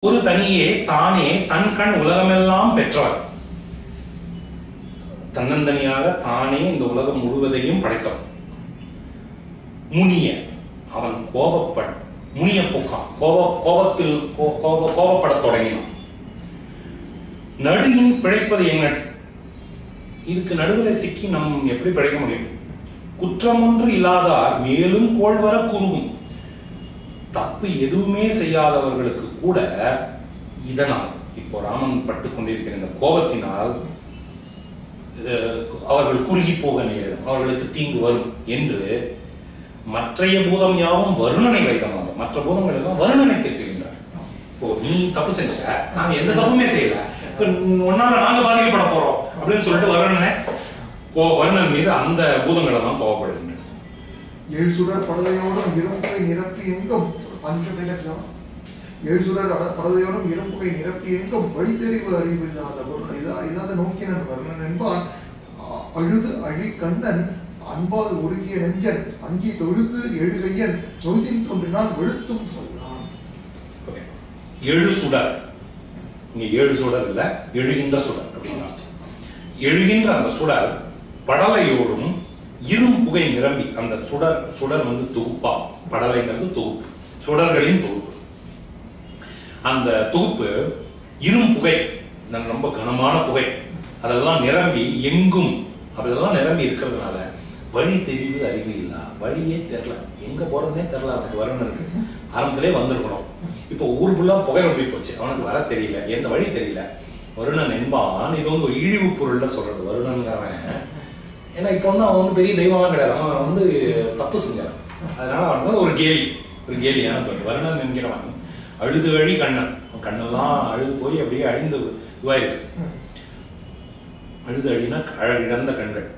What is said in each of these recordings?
ஒரு தனியே தானே தன் கண் உலகமெல்லாம் பெற்றவர். தன்னந்தனியாக தானே இந்த உலகம் முழுவதையும் படைத்தவன். முனிய அவன் முனிய போக்கான், கோபத்தில் கோபப்படத் தொடங்கினான். நடுங்கினி பிழைப்பது என்ன? இதுக்கு நடுவில் சிக்கி நம் எப்படி பிழைக்க முடியும்? குற்றமொன்று இல்லாதார் மேலும் கோள்வர குறுகும். தப்பு எதுவுமே செய்யாதவர்களுக்கு கூட இதனால், இப்போ ராமன் பட்டு கொண்டிருக்கிற இந்த கோபத்தினால் அவர்கள் குறுகி போக நேரும், அவர்களுக்கு தீங்கு வரும் என்று மற்றைய பூதம் யாவும் வருணனை வைத்தமாக, மற்ற பூதங்கள் எல்லாம் வருணனை கேட்கின்றார். இப்போ நீ தப்பு செஞ்ச, நாங்க எந்த தப்புமே செய்யல, ஒன்னால நாங்க பாதிக்கப்பட போறோம் அப்படின்னு சொல்லிட்டு வருணன் மீது அந்த பூதங்கள் எல்லாம் கோவப்படுகின்றன. ஏழு சுடர் படதையோடும் இரும்புகை நிரப்பி எங்கும் ஏழு சுடர் படதையோடும் இரும்புகை நிரப்பி எங்கும் வழித்தெறிவு அறிவு இதாத நோக்கினன் வருணன் என்பான். அழுது அழி கண்ணன் அன்பால் உருகிய நெஞ்சன் அஞ்சி தொழுது எழுகையன் நொய்தின் தோன்றினால் வெளுத்தும் சொல்லான். ஏழு சுடர், இங்க ஏழு சுடர் இல்ல, எழுகின்ற சுடர் அப்படின்னா எழுகின்ற அந்த சுடர் படலையோடும் இரும் புகை நிரம்பி, அந்த சுடர் வந்து தொகுப்பா, படலைங்கிறது தொகுப்பு, சுடர்களின் தொகுப்பு. அந்த தொகுப்பு இரும் புகை, ரொம்ப கனமான புகை, அதெல்லாம் நிரம்பி எங்கும் அதெல்லாம் நிரம்பி இருக்கிறதுனால வழி தெரிவு அறிவு இல்லா, வழியே தெரியல, எங்க போறதுன்னே தெரியல. அவனுக்கு வருணனுக்கு ஆரம்பத்திலே வந்திருக்கணும், இப்போ ஊர் ஃபுல்லா புகை ரொம்ப போச்சு, அவனுக்கு வர தெரியல, எந்த வழி தெரியல. வருணன் என்பான், இது வந்து ஒரு இழிவு பொருள்ல சொல்றது. வருணன்கிறவன் ஏன்னா இப்போ வந்து அவன் வந்து பெரிய தெய்வம்லாம் கிடையாது, அவன் வந்து தப்பு செஞ்சான், அதனால அவனுக்கு ஒரு கேலியான பொருள். வருணன் என்கிறவன் அழுது அழி கண்ணன், கண்ணெல்லாம் அழுது போய் அப்படியே அழிந்து இதுவாயிருக்கு. அழுது அழினா அழகிழந்த கண்கள்.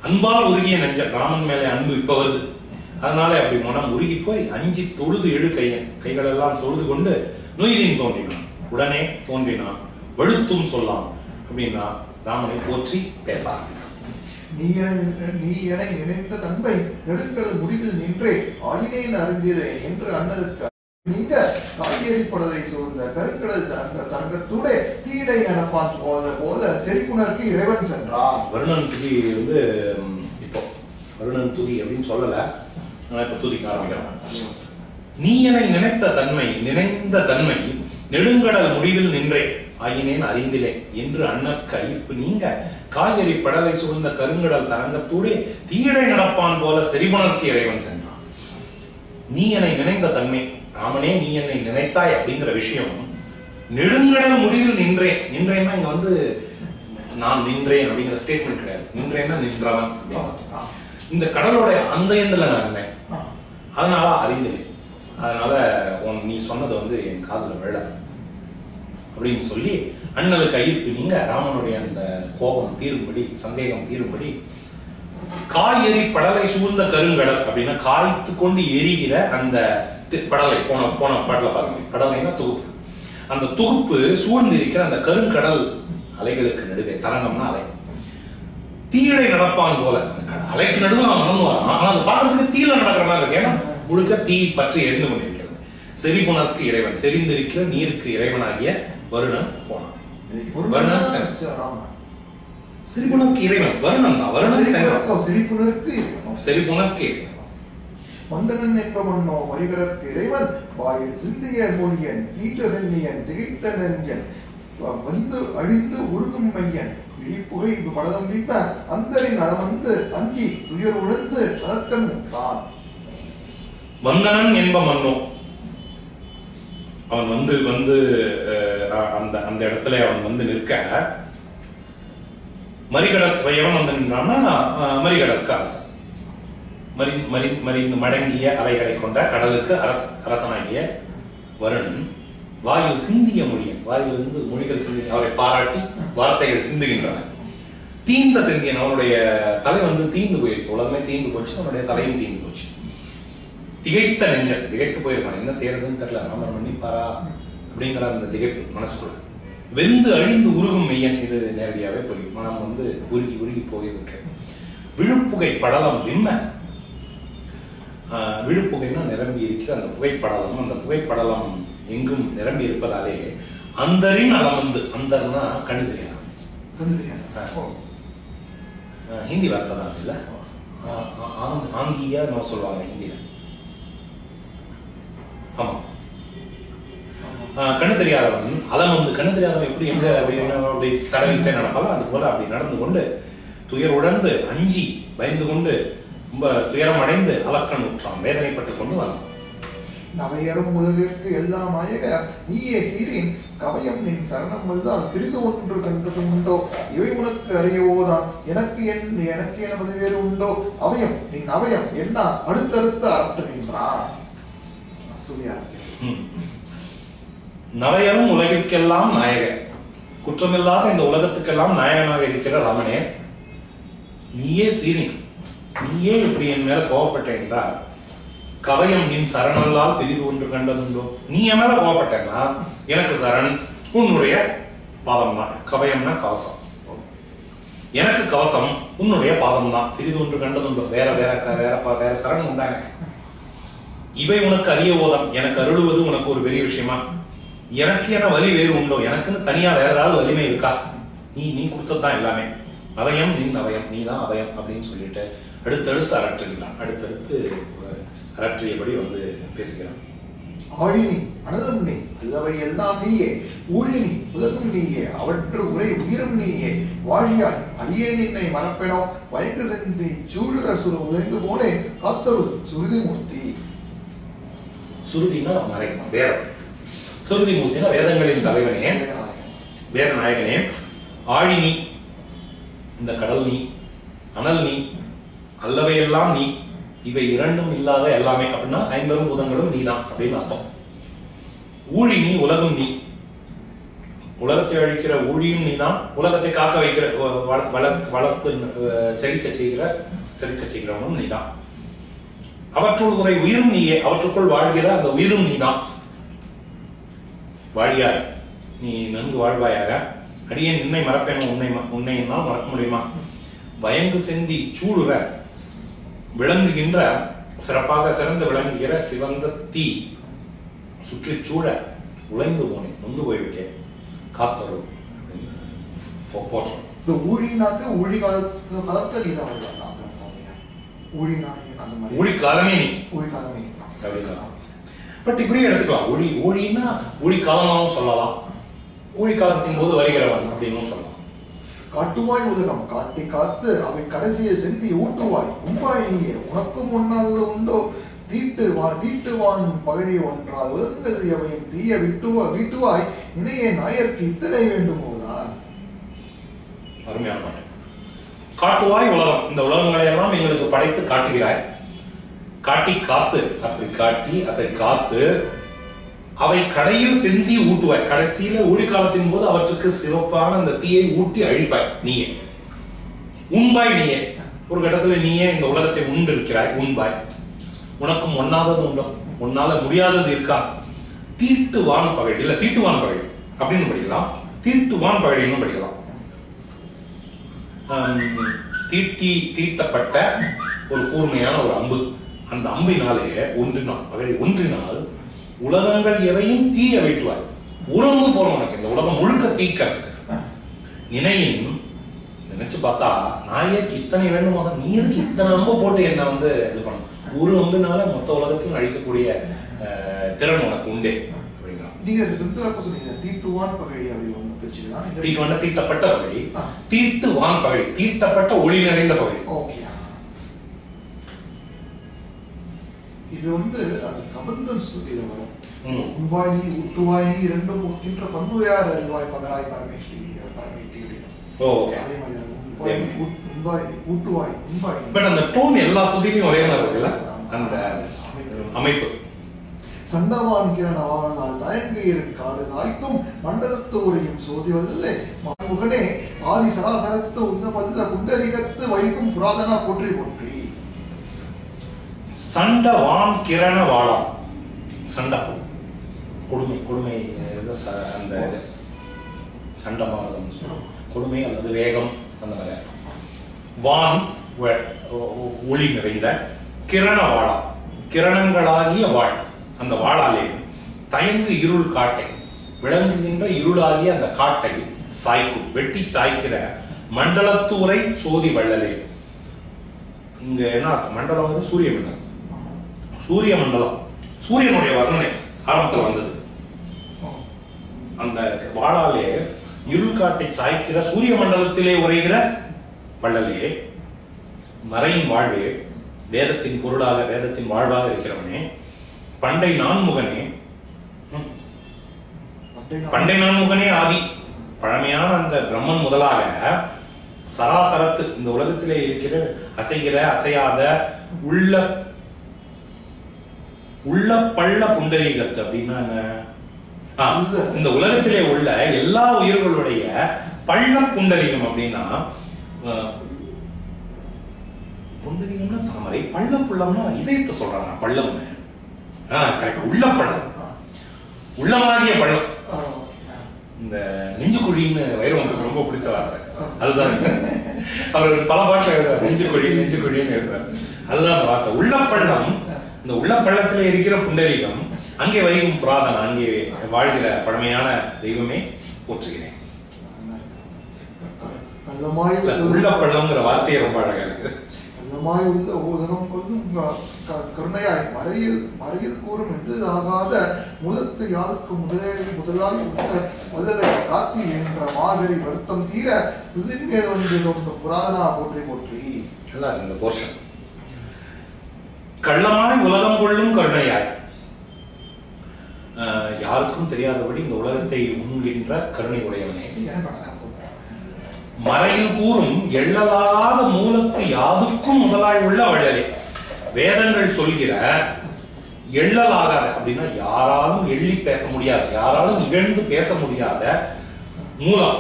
அன்பால் உருகிய நெஞ்சன், ராமன் மேலே அன்பு இப்ப வருது, அதனால அப்படி மனம் உருகி போய் அஞ்சி தொழுது எழு கைகள் எல்லாம் தொழுது கொண்டு நொய்தீன் தோன்றினான், உடனே தோன்றினான், வெளுத்தும் சொல்லாம் அப்படின்னா ராமனை போற்றி பேச ஆரம்பித்தான். நீ என நினைத்த தன்மை நெடுங்கடல் முடிவில் நின்றே ஆயினேன் அறிந்ததே என்று அண்ணலுக்கு நீங்க காய்கறிப்படதை சூழ்ந்த கருங்கடல் தரங்கத்தூட தீரை நடப்பான் போத செறிப்புணர்க்கு இறைவன் சென்றான். வருணன் துதி வந்து இப்போ வருணன் துதி அப்படின்னு சொல்லல, இப்ப துதிக்க ஆரம்பிக்கிறான். நீ என நினைந்த தன்மை நெடுங்கடல் முடிவில் நின்றே ஆயினேன் அறிந்திலே என்று அண்ணற்கு ஐப்பு நீங்க காய்கறி படலை சூழ்ந்த கருங்கடல் தரங்கத்தூடே தீடை நடப்பான் போல செறிபுணர்க்கு இறைவன் சென்றான். நீ என்னை நினைந்த தன்மை, ராமனே நீ என்னை நினைத்தாய் அப்படிங்கிற விஷயம் நெடுங்கடல் முடிவில் நின்றேன்னா இங்க வந்து நான் நின்றேன் அப்படிங்கிற ஸ்டேட்மெண்ட் கிடையாது. நின்றேன்னா நின்றவன், இந்த கடலோட அந்த எண்ணில் நான் இருந்தேன், அதனால அறிந்தேன், அதனால நீ சொன்னது வந்து என் காதுல விழ அப்படின்னு சொல்லி அண்ணலுக்கு ஐப்பு நீங்க ராமனுடைய அந்த கோபம் தீரும்படி, சந்தேகம் தீரும்படி காய்கறி படலை சூழ்ந்த கருங்கடல் அப்படின்னா காய்த்து கொண்டு எரிகிற அந்த படலை, போன பாட்டில் பாருங்க, படலைன்னா தொகுப்பு, அந்த தொகுப்பு சூழ்ந்து இருக்கிற அந்த கருங்கடல் அலைகளுக்கு நடுவே, தரங்கம்னா அலை, தீயடை நடப்பான் போல அலைக்கு நடுவில் அவன் நடந்து வரான், ஆனா அது பார்க்கறதுக்கு தீயில நடக்கிற மாதிரி இருக்கு, ஏன்னா முழுக்க தீ பற்றி எரிந்து கொண்டிருக்கிறது. செறிபுணர்க்கு இறைவன், செறிந்திருக்கிற நீருக்கு இறைவனாகிய வருணன் போனான். வருணன் செறிபுணர்க்கு இறைவன், வருணன் தான், வருணன் செறிபுணர்க்கு மந்தனன் என்பவனோ வரிகடற்கு இறைவன் வாயில் சிந்திய மொழியன் கீத சென்னியன் திகைத்த நெஞ்சன் வந்து அழிந்து உருகும் மையன் விழிப்புகை படதம் வீட்ட அந்தரின் அதமந்து அஞ்சி துயர் உழந்து அதற்கன் தான். வந்தனன் என்ப மன்னோ, அவன் வந்து அந்த இடத்துல அவன் வந்து நிற்க, மறிகடற்கு எவன் வந்து நின்றான்னா மறிகடற்கு அரசன், மறிந்து மடங்கிய அலைகளை கொண்ட கடலுக்கு அரசனாகிய வருணன் வாயில் சிந்திய மொழியன், வாயிலிருந்து மொழிகள் சிந்தி அவரை பாராட்டி வார்த்தைகள் சிந்துகின்றன. தீந்த சிந்தியன், அவனுடைய தலை வந்து தீந்து போயிருக்கு, உலகமே தீந்து போச்சு, அவனுடைய தலையும் தீந்து போச்சு. திகைத்த நெஞ்சன், திகைத்து போயிருக்கான், என்ன செய்யறதுன்னு தெரியல, ராமர் மன்னிப்பாரா அப்படிங்கிற அந்த திகைப்பு மனசுக்குள்ள. வெந்து அழிந்து உருகும் மெய்யன், இது நேரடியாவே புரியும், மனம் வந்து உருகி போயிருக்கு. விழுப்புகை படலம் விம்ம, விழுப்புகைன்னா நிரம்பி இருக்கிற அந்த புகைப்படலம், அந்த புகைப்படலம் எங்கும் நிரம்பி இருப்பதாலே அந்தரின் அலமந்து, அந்தர்னா கண்ணு தெரியாது, ஹிந்தி வார்த்தை தான் இல்ல, ஆங்கியா நம்ம சொல்லுவாங்க ஹிந்தியில. ஆமா, கண்ணு தெரியாதவன் அலமந்து, கண்ணு தெரியாதவன் எப்படி எங்க அப்படி தடவிட்டே நடப்பாலும் அது போல அப்படி நடந்து கொண்டு துயர் உணர்ந்து அஞ்சி பயந்து கொண்டு ரொம்ப துயரம் அடைந்து அலக்கண் உற்றான், வேதனைப்பட்டு கொண்டு வந்தான். நவையரும் உலகிற்கு எல்லாம் நாயக நீயே சீரின் கவயம் நின் சரணம் வந்தால் பிரிது ஒன்று கண்டது உண்டோ, இவை உனக்கு அறியவோதான் எனக்கு எனது வேறு உண்டோ, அவயம் நின் அவயம் என்ன அடுத்தடுத்து அறற்று நின்றான். நவையரும் உலகிற்கெல்லாம் நாயக, குற்றமில்லாத இந்த உலகத்துக்கெல்லாம் நாயகனாக இருக்கிற ராமனே, நீயே சீரின், நீயே இப்படி என் மேல கோவப்பட்ட என்றால் கவயம் நின் சரணல்லால் பெரிது ஒன்று கண்டதுண்டோ, நீ என் மேல கோவப்பட்டேன்னா எனக்கு சரண் உன்னுடைய பாதம் தான். கவயம்னா கவசம், எனக்கு கவசம் உன்னுடைய பாதம் தான். பெரிது ஒன்று கண்டதுண்டோ, வேற வேற வேற வேற சரண் உண்டா எனக்கு? இவை உனக்கு அறிய ஓதம், எனக்கு அருளுவது உனக்கு ஒரு பெரிய விஷயமா? எனக்கு என்ன வலி வேறு உண்டோ, எனக்குன்னு தனியா வேற ஏதாவது வலிமை இருக்கா? நீ கொடுத்ததுதான் எல்லாமே. அவயம் நின் அவயம், நீ தான் அவயம் அப்படின்னு சொல்லிட்டு அடுத்தடுத்து அரற்றுகிறான். அடுத்தடுத்து அரற்றியபடி வந்து பேசுகிறான். ஆழினி அனதம் நீ, அல்லவை எல்லாம் நீயே, ஊழினி உலகம் நீயே, அவற்று உரை உயிரும் நீயே, வாழியாய் அடியே நின்னை மறப்பெனோ, வயக்கு செந்தி சூடுற சுர உழைந்து போனேன் காத்தரு சுருதி மூர்த்தி. சுருதினா மறை வேதம், சுருதி மூர்த்தினா வேதங்களின் தலைவனே, வேத நாயகனே. ஆழினி இந்த கடல் நீ, அனல் நீ, அல்லவையெல்லாம் நீ, இவை இரண்டும் இல்லாத எல்லாமே அப்படின்னா ஐம்பெரும் பூதங்களும் நீதான் அப்படின்னு அர்த்தம். ஊழி நீ, உலகம் நீ, உலகத்தை அழிக்கிற ஊழியும் நீதான், உலகத்தை காக்க வைக்கிற வளர்த்து செழிக்க செய்கிறவனும் நீதான். அவற்றுள் உரை உயிரும் நீயே, அவற்றுக்குள் வாழ்கிற அந்த உயிரும் நீதான். வாழியாய் நீ நன்கு வாழ்வாயாக, அடியே நின்னை மறப்பேனும் உன்னை என்னால் மறக்க முடியுமா? பயங்கு செந்தி சூடுற விளங்குகின்ற, சிறப்பாக சிறந்து விளங்குகிற சிவந்த தீ சுற்றி சூழ உழைந்து போனேன், நொந்து போய்விட்டேன், காத்தரும் போற்றோம். இந்த ஊழினாக்கு ஊழி காலத்துல நீ தான் வருவாங்க. ஊழி காலமே நீ, ஊழி காலமே அப்படின்னா பட் இப்படியே எடுத்துக்கலாம். ஊழின்னா ஊழி காலமாகவும் சொல்லலாம், ஊழி காலத்தின் போது வருகிறவன் அப்படின்னு சொல்லலாம். காட்டுவாய் உலகம் காட்டி காத்து அவை கடைசியை செந்தி ஊட்டுவாய் உம்பாய் நீயே, உனக்கும் ஒன்னாது உண்டோ, தீட்டுவான் பகடி ஒன்றால் உலகங்கது எவையும் தீய வீட்டுவாய் இணைய நாயர்க்கு இத்தனை வேண்டுமோதான். அருமையான பாட்டு. காட்டுவாய் உலகம், இந்த உலகங்களை எல்லாம் எங்களுக்கு படைத்து காட்டுகிறாய், காட்டி காத்து, அப்படி காட்டி அதை காத்து அவை கடையில் செந்தி ஊட்டுவாய், கடைசியில ஊழிக்காலத்தின் போது அவற்றுக்கு சிறப்பான அந்த தீயை ஊட்டி அழிப்பாய் நீயே. உண்பாய் நீயே, ஒரு கட்டத்துல நீயே இந்த உலகத்தை உண்டு இருக்கிறாய், உண்பாய். உனக்கும் ஒன்னாதது உண்டோ, உன்னால முடியாதது இருக்கா? தீட்டுவான் பகழி, இல்ல தீட்டுவான் பகழி அப்படின்னு படிக்கலாம், தீட்டுவான் பகழின்னு படிக்கலாம். தீட்டப்பட்ட ஒரு கூர்மையான ஒரு அம்பு, அந்த அம்பினாலே ஒன்றினால் பகழி ஒன்றினால் உலகங்கள் எவையும் தீய வைட்டுவாய். உறவு போறோம் உனக்கு இந்த உலகம் முழுக்க தீக்கிறதுக்கு. நினையின் நினைச்சு பார்த்தா நாயக்கு இத்தனை வேண்டுமா, நீ எதுக்கு இத்தனை அம்பு போட்டு என்ன வந்து இது பண்ண? ஒரு அம்புனால மொத்த உலகத்தையும் அழிக்கக்கூடிய திறன் உனக்கு உண்டே அப்படிங்கிறான். நீங்க ரெண்டு வார்த்தை சொன்னீங்க, தீட்டுவான் பகழி அப்படி ஒண்ணு பிரிச்சுதான். தீட்டுவான் தீட்டப்பட்ட பகழி, தீட்டுவான் பகழி தீட்டப்பட்ட ஒளி நிறைந்த பகழி. ஓகே, இது வந்து அது கபந்தன் ஸ்துதியில வரும். உண்பாய் நீ ஊட்டுவாய் நீ இரண்டும் முக்கின்ற பண்பு யார் அறிவாய் பகராய் பரமேஸ்வரி பரமேட்டி அப்படின்னு. அதே மாதிரி உண்பாய் ஊட்டுவாய் உண்பாய். பட் அந்த டோன் எல்லா துதியிலும் ஒரே மாதிரி இருக்குல்ல அந்த அமைப்பு. சண்டவான் கிரணவானால் தயங்கையிரு காடு தாய்க்கும் மண்டலத்து உரையும் சோதிவதில்லை மகனே ஆதி சராசரத்து உன்னமல்ல குண்டரிகத்து வைக்கும் புராதனா போற்றி போற்றி. சண்டவான் கிரண வாழா, சண்டா கொடுமை, கொடுமை அந்த சண்டமானதம் கொடுமை அல்லது வேகம் அந்த மாதிரி. வான் ஒளி நிறைந்த, கிரண வாழா கிரணங்களாகிய வாழ், அந்த வாழாலே தயங்கு இருள் காட்டை, விளங்குகின்ற இருளாகிய அந்த காட்டை சாய்க்கும், வெட்டி சாய்க்கிற மண்டலத்து உரை சோதி வள்ளலே. இங்க என்ன மண்டலம் வந்து சூரிய மண்டலம். சூரிய மண்டலம், சூரியனுடைய வர்ணனை ஆரம்பத்தில் வந்தது. அந்த வாழாலே இருள் காட்டை சாய்க்கிற சூரிய மண்டலத்திலே உரைகிற வள்ளலே, மறையின் வாழ்வே, வேதத்தின் பொருளாக வேதத்தின் வாழ்வாக இருக்கிறவனே, பண்டை நான்முகனே. பண்டை நான்முகனே ஆதி, பழமையான அந்த பிரம்மன் முதலாக சராசரத்து இந்த உலகத்திலே இருக்கிற அசைகிற அசையாத உள்ள உள்ள பள்ள புண்டரீகத்து அப்படின்னா என்ன? இந்த உலகத்திலே உள்ள எல்லா உயிர்களுடைய பள்ள புண்டரீகம் அப்படின்னா புண்டரீகம்னா தாமரை, பள்ள புள்ளம்னா இதயத்தை சொல்றாங்க. பள்ளம்னு உள்ள பள்ளம், உள்ளமாகிய பள்ளம். இந்த நெஞ்சுக்குழின்னு வைரவனுக்கு ரொம்ப பிடிச்ச வார்த்தை அதுதான். அவர் பல பாட்டில் எழுதுறாரு, நெஞ்சுக்குழி நெஞ்சுக்குழின்னு எழுதுறாரு. அதுதான் அந்த வார்த்தை, உள்ளப்பள்ளம். இந்த உள்ளப்பள்ளத்திலே இருக்கிற புண்டரீகம், அங்கே வைகும் புராதனம், அங்கே வாழ்கிற பழமையான தெய்வமே போற்றுகிறேன். உள்ளப்பள்ளம்ங்கிற வார்த்தையே ரொம்ப அழகா இருக்கு. உள்ள உலகம் கொள்ளும் கருணையாய் மறையில் கூறும் என்று ஆகாத முதத்து யாருக்கு முதலாய் முதலை காத்தி என்ற மாதிரி வருத்தம் தீர புதின் மேல் வந்து தோன்ற புராதனா போற்றி போற்றி. இந்த போர்ஷன் கள்ளமாய் உலகம் கொள்ளும் கருணையாய், யாருக்கும் தெரியாதபடி இந்த உலகத்தை உண்கின்ற கருணை உடையவனே, மறையில் கூறும் எள்ளலாத மூலத்து யாதுக்கும் முதலாய் உள்ள வள்ளலே. வேதங்கள் சொல்கிற எள்ளலாகாத அப்படின்னா யாராலும் எள்ளி பேச முடியாது, யாராலும் இகழ்ந்து பேச முடியாத மூலம்,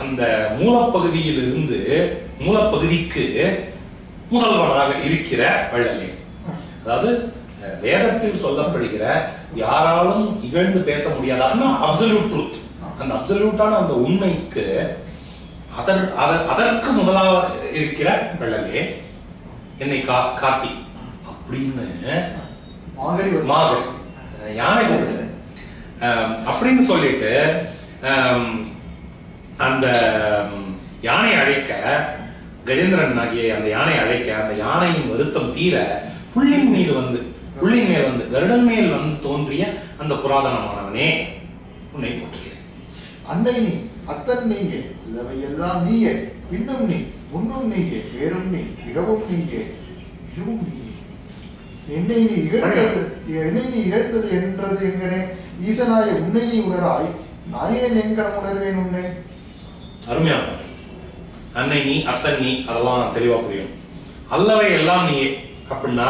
அந்த மூலப்பகுதியிலிருந்து மூலப்பகுதிக்கு முதல்வனாக இருக்கிற வள்ளலே. அதாவது வேதத்தில் சொல்லப்படுகிற யாராலும் இகழ்ந்து பேச முடியாத அப்சல்யூட் ட்ரூத், அந்த அப்சல்யூட்டான அந்த உண்மைக்கு அதற்கு முதலாக இருக்கிற வள்ளலே என்னை காத்தி அப்படின்னு யானை அப்படின்னு சொல்லிட்டு அந்த யானை அழைக்க, கஜேந்திரன் ஆகிய அந்த யானை அழைக்க, அந்த யானையின் வருத்தம் தீர புள்ளின் மேல் வந்து கருடன் மேல் வந்து தோன்றிய அந்த புராதனமானவனே உன்னை போற்றுகிறேன். அன்னை நீ, அத்தன் நீயே, இளவை எல்லாம் நீயே, பின்னும் நீ, முன்னும் நீயே, வேறும் நீ, இடவும் நீயே, இதுவும் நீயே. என்னை நீ இகழ்த்தது என்றது எங்கனே ஈசனாய உன்னை நீ உணராய், நானே எங்கனம் உணர்வேன் உன்னை. அருமையான அன்னை நீ, அத்தன் நீ, அதெல்லாம் தெளிவா புரியும். அல்லவை எல்லாம் நீயே அப்படின்னா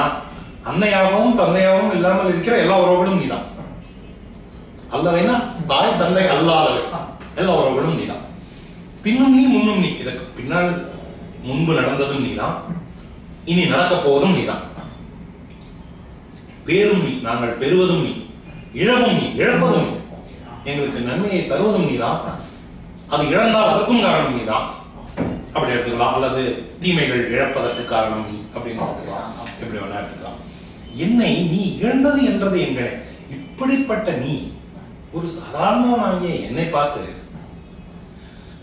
அன்னையாகவும் தந்தையாகவும் இல்லாமல் இருக்கிற எல்லா உறவுகளும் நீதான். அல்லவைனா தாய் தந்தை அல்லாதவை எல்லா உறவுகளும் நீதான். பின்னும் நீ, முன்னும் நீ, இதற்கு பின்னால் முன்பு நடந்ததும் நீதான், இனி நடக்க போவதும் நீதான். பேரும் நீ, நாங்கள் பெறுவதும் நீ, இழவும் நீ, இழப்பதும் நீ, எங்களுக்கு நன்மையை தருவதும் நீதான், அது இழந்தால் அதற்கும் காரணம் நீதான் அப்படி எடுத்துக்கலாம். அல்லது தீமைகள் இழப்பதற்கு காரணம் நீ அப்படின்னு எடுத்துக்கலாம், எப்படி வேணா எடுத்துக்கலாம். என்னை நீ இழந்தது என்றது எங்களை, இப்படிப்பட்ட நீ ஒரு சாதாரணமாகிய என்னை பார்த்து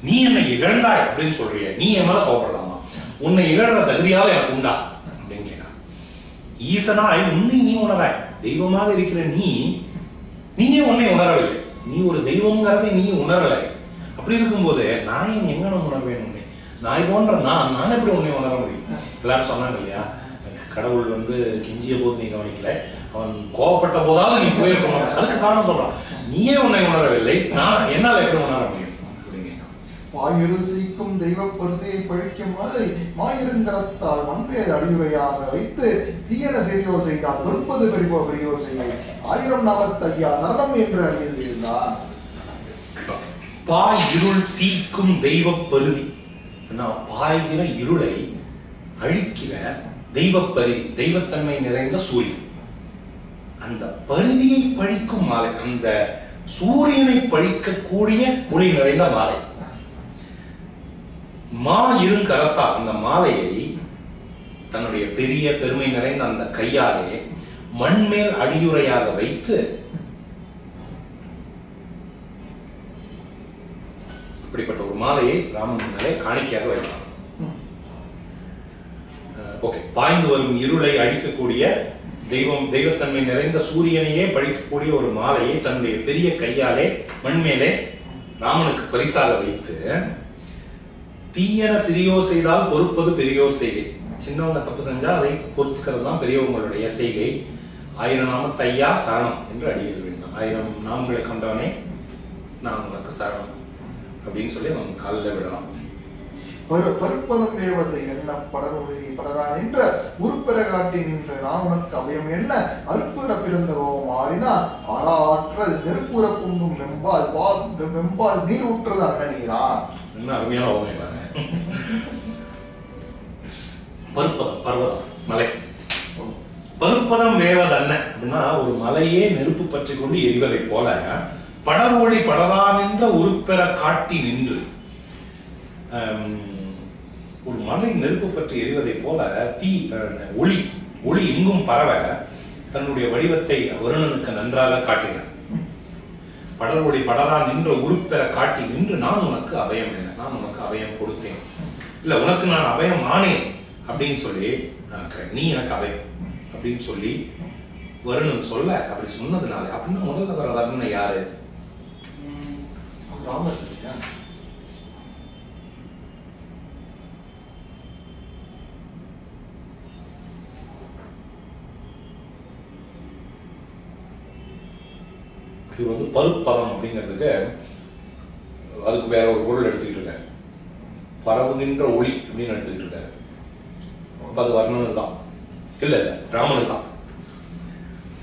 நீ என்னை இழந்தாய் அப்படின்னு சொல்றிய, நீ என் மேல கோபப்படலாமா? உன்னை இழற தகுதியாக எனக்கு உண்டா அப்படின்னு கேட்கிறான். ஈசனாய் உன்னை நீ உணராய், தெய்வமாக இருக்கிற நீயே உன்னை உணரவில்லை, நீ ஒரு தெய்வம்ங்கிறதை நீ உணரலை. அப்படி இருக்கும்போது நான் எங்க உணர்வேன் உன்னை? நாய் போன்ற நான் எப்படி உன்னை உணர முடியும்? எல்லாரும் சொன்னாங்க இல்லையா, கடவுள் வந்து கெஞ்சிய போது நீ கவனிக்கல, அவன் கோபப்பட்ட போதாவது நீ போயிருக்கணும். அதுக்கு காரணம் சொல்றான், நீயே உன்னை உணரவில்லை, நான் என்னால் எப்படி உணர முடியும்? வாயிறு சீக்கும் தெய்வ பொருத்தையை பழிக்கும் மாதிரி மாயிருங்கரத்தால் மண்பேத அடியுரையாக வைத்து தீயன செய்யோ செய்தால் 30 பெரியோர் செய்ய 1000 நாமத்து ஐயா சரணம் என்று அடியில் வீழ்ந்தார். பாய் இருள் சீக்கும் தெய்வ பருதி, பாய்கிற இருளை அழிக்கிற தெய்வ பருதி, தெய்வத்தன்மை நிறைந்த சூரியன். அந்த பருதியை பழிக்கும் மாலை, அந்த சூரியனை பழிக்கக்கூடிய ஒளி நிறைந்த மாலை. மா இருங்கரத்தா, அந்த மாலையை தன்னுடைய பெரிய பெருமை நிறைந்த அந்த கையாலே மண்மேல் அடியுரையாக வைத்து அப்படிப்பட்ட ஒரு மாலையை ராமன் மேலே காணிக்கையாக வைத்தான். ஓகே, பாய்ந்து வரும் இருளை அழிக்கக்கூடிய தெய்வத்தன்மை நிறைந்த சூரியனையே பழிக்கக்கூடிய ஒரு மாலையை தன்னுடைய பெரிய கையாலே மண்மேலே ராமனுக்கு பரிசாக வைத்து, தீயன சிறியோர் செய்தால் பொறுப்பது பெரியோர் செய்கை. சின்னவங்க தப்பு செஞ்சா அதை பொறுத்துக்கிறது தான் பெரியவங்களுடைய செய்கை. 1000 நாமத்தையா சரணம் என்று அடிகள் வேண்டும். 1000 நாமங்களை கொண்டவனே நான் உனக்கு சரணம் அப்படின்னு சொல்லி அவன் காலில் விடலாம். பருப்பதம் வேவது என்ன படருடைய படரான் என்ற உருப்பெற காட்டி நின்ற ராவனுக்கு அபயம் என்ன அற்புற பிறந்த கோபம் ஆறினா ஆறாற்றல் நெருப்புற பொங்கும் வெம்பால் நீர் ஊற்றது அண்ண நீரான். என்ன அருமையான ஓமை பாருங்க. பருப்பதம், பர்வதம், மலை. பருப்பதம் வேவது என்ன அப்படின்னா, ஒரு மலையே நெருப்பு பற்றி கொண்டு எரிவதை போல படர் ஒளி படரான் என்ற உருப்பெற காட்டி நின்று, ஒரு மலை நெருப்பு பற்றி எரிவதை போல ஒளி எங்கும் பரவ தன்னுடைய வடிவத்தை வருணனுக்கு நன்றாக காட்டுகிறான். படர் ஒளி படரான் என்ற உருப்பெற காட்டி நின்று நான் உனக்கு அபயம் என்ன, நான் உனக்கு அபயம் கொடுத்தேன், இல்ல உனக்கு நான் அபயம் ஆனேன் அப்படின்னு சொல்லி, நீ எனக்கு அபயம் அப்படின்னு சொல்லி வருணன் சொல்ல, அப்படி சொன்னதுனால அப்படின்னா முதல்ல வர வருணனை யாரு? இது வந்து பருப்பதம் அப்படிங்கிறதுக்கு அதுக்கு வேற ஒரு பொருள் எடுத்துக்கிட்டு இருக்காரு. பரவுகின்ற ஒளி அப்படின்னு எடுத்துக்கிட்டு இருக்காரு. அது வர்ணனுக்கு தான், இல்ல ராமனுக்கு தான்.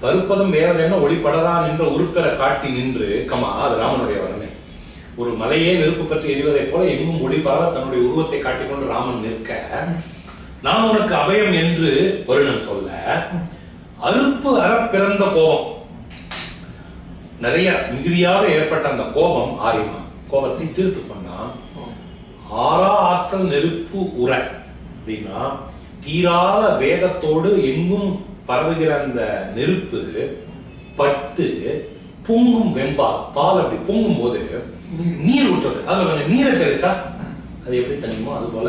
பருப்பதம் வேறது என்ன ஒளிப்படரான் என்ற உருப்பெற காட்டி நின்று கமா, அது ராமனுடைய வர்ணனை. ஒரு மலையே நெருப்பு பற்றி எரிவதை போல எங்கும் ஒளி பரவ தன்னுடைய உருவத்தை காட்டிக்கொண்டு ராமன் நிற்க, நான் உனக்கு அபயம் என்று வருணன் சொல்ல, அறுப்பு அற பிறந்த கோபம், நிறைய மிகுதியாக ஏற்பட்ட அந்த கோபம் ஆறினான், கோபத்தை தீர்த்து கொண்டான். ஆறா ஆற்றல் நெருப்பு உர அப்படின்னா, தீராத வேகத்தோடு எங்கும் பரவுகிற அந்த நெருப்பு பட்டு பொங்கும் வெம்பால், பால் அப்படி பொங்கும் போது நீர் ஊற்றுறது, அதுல கொஞ்சம் நீரை தெளிச்சா அது எப்படி தண்ணியுமோ அது போல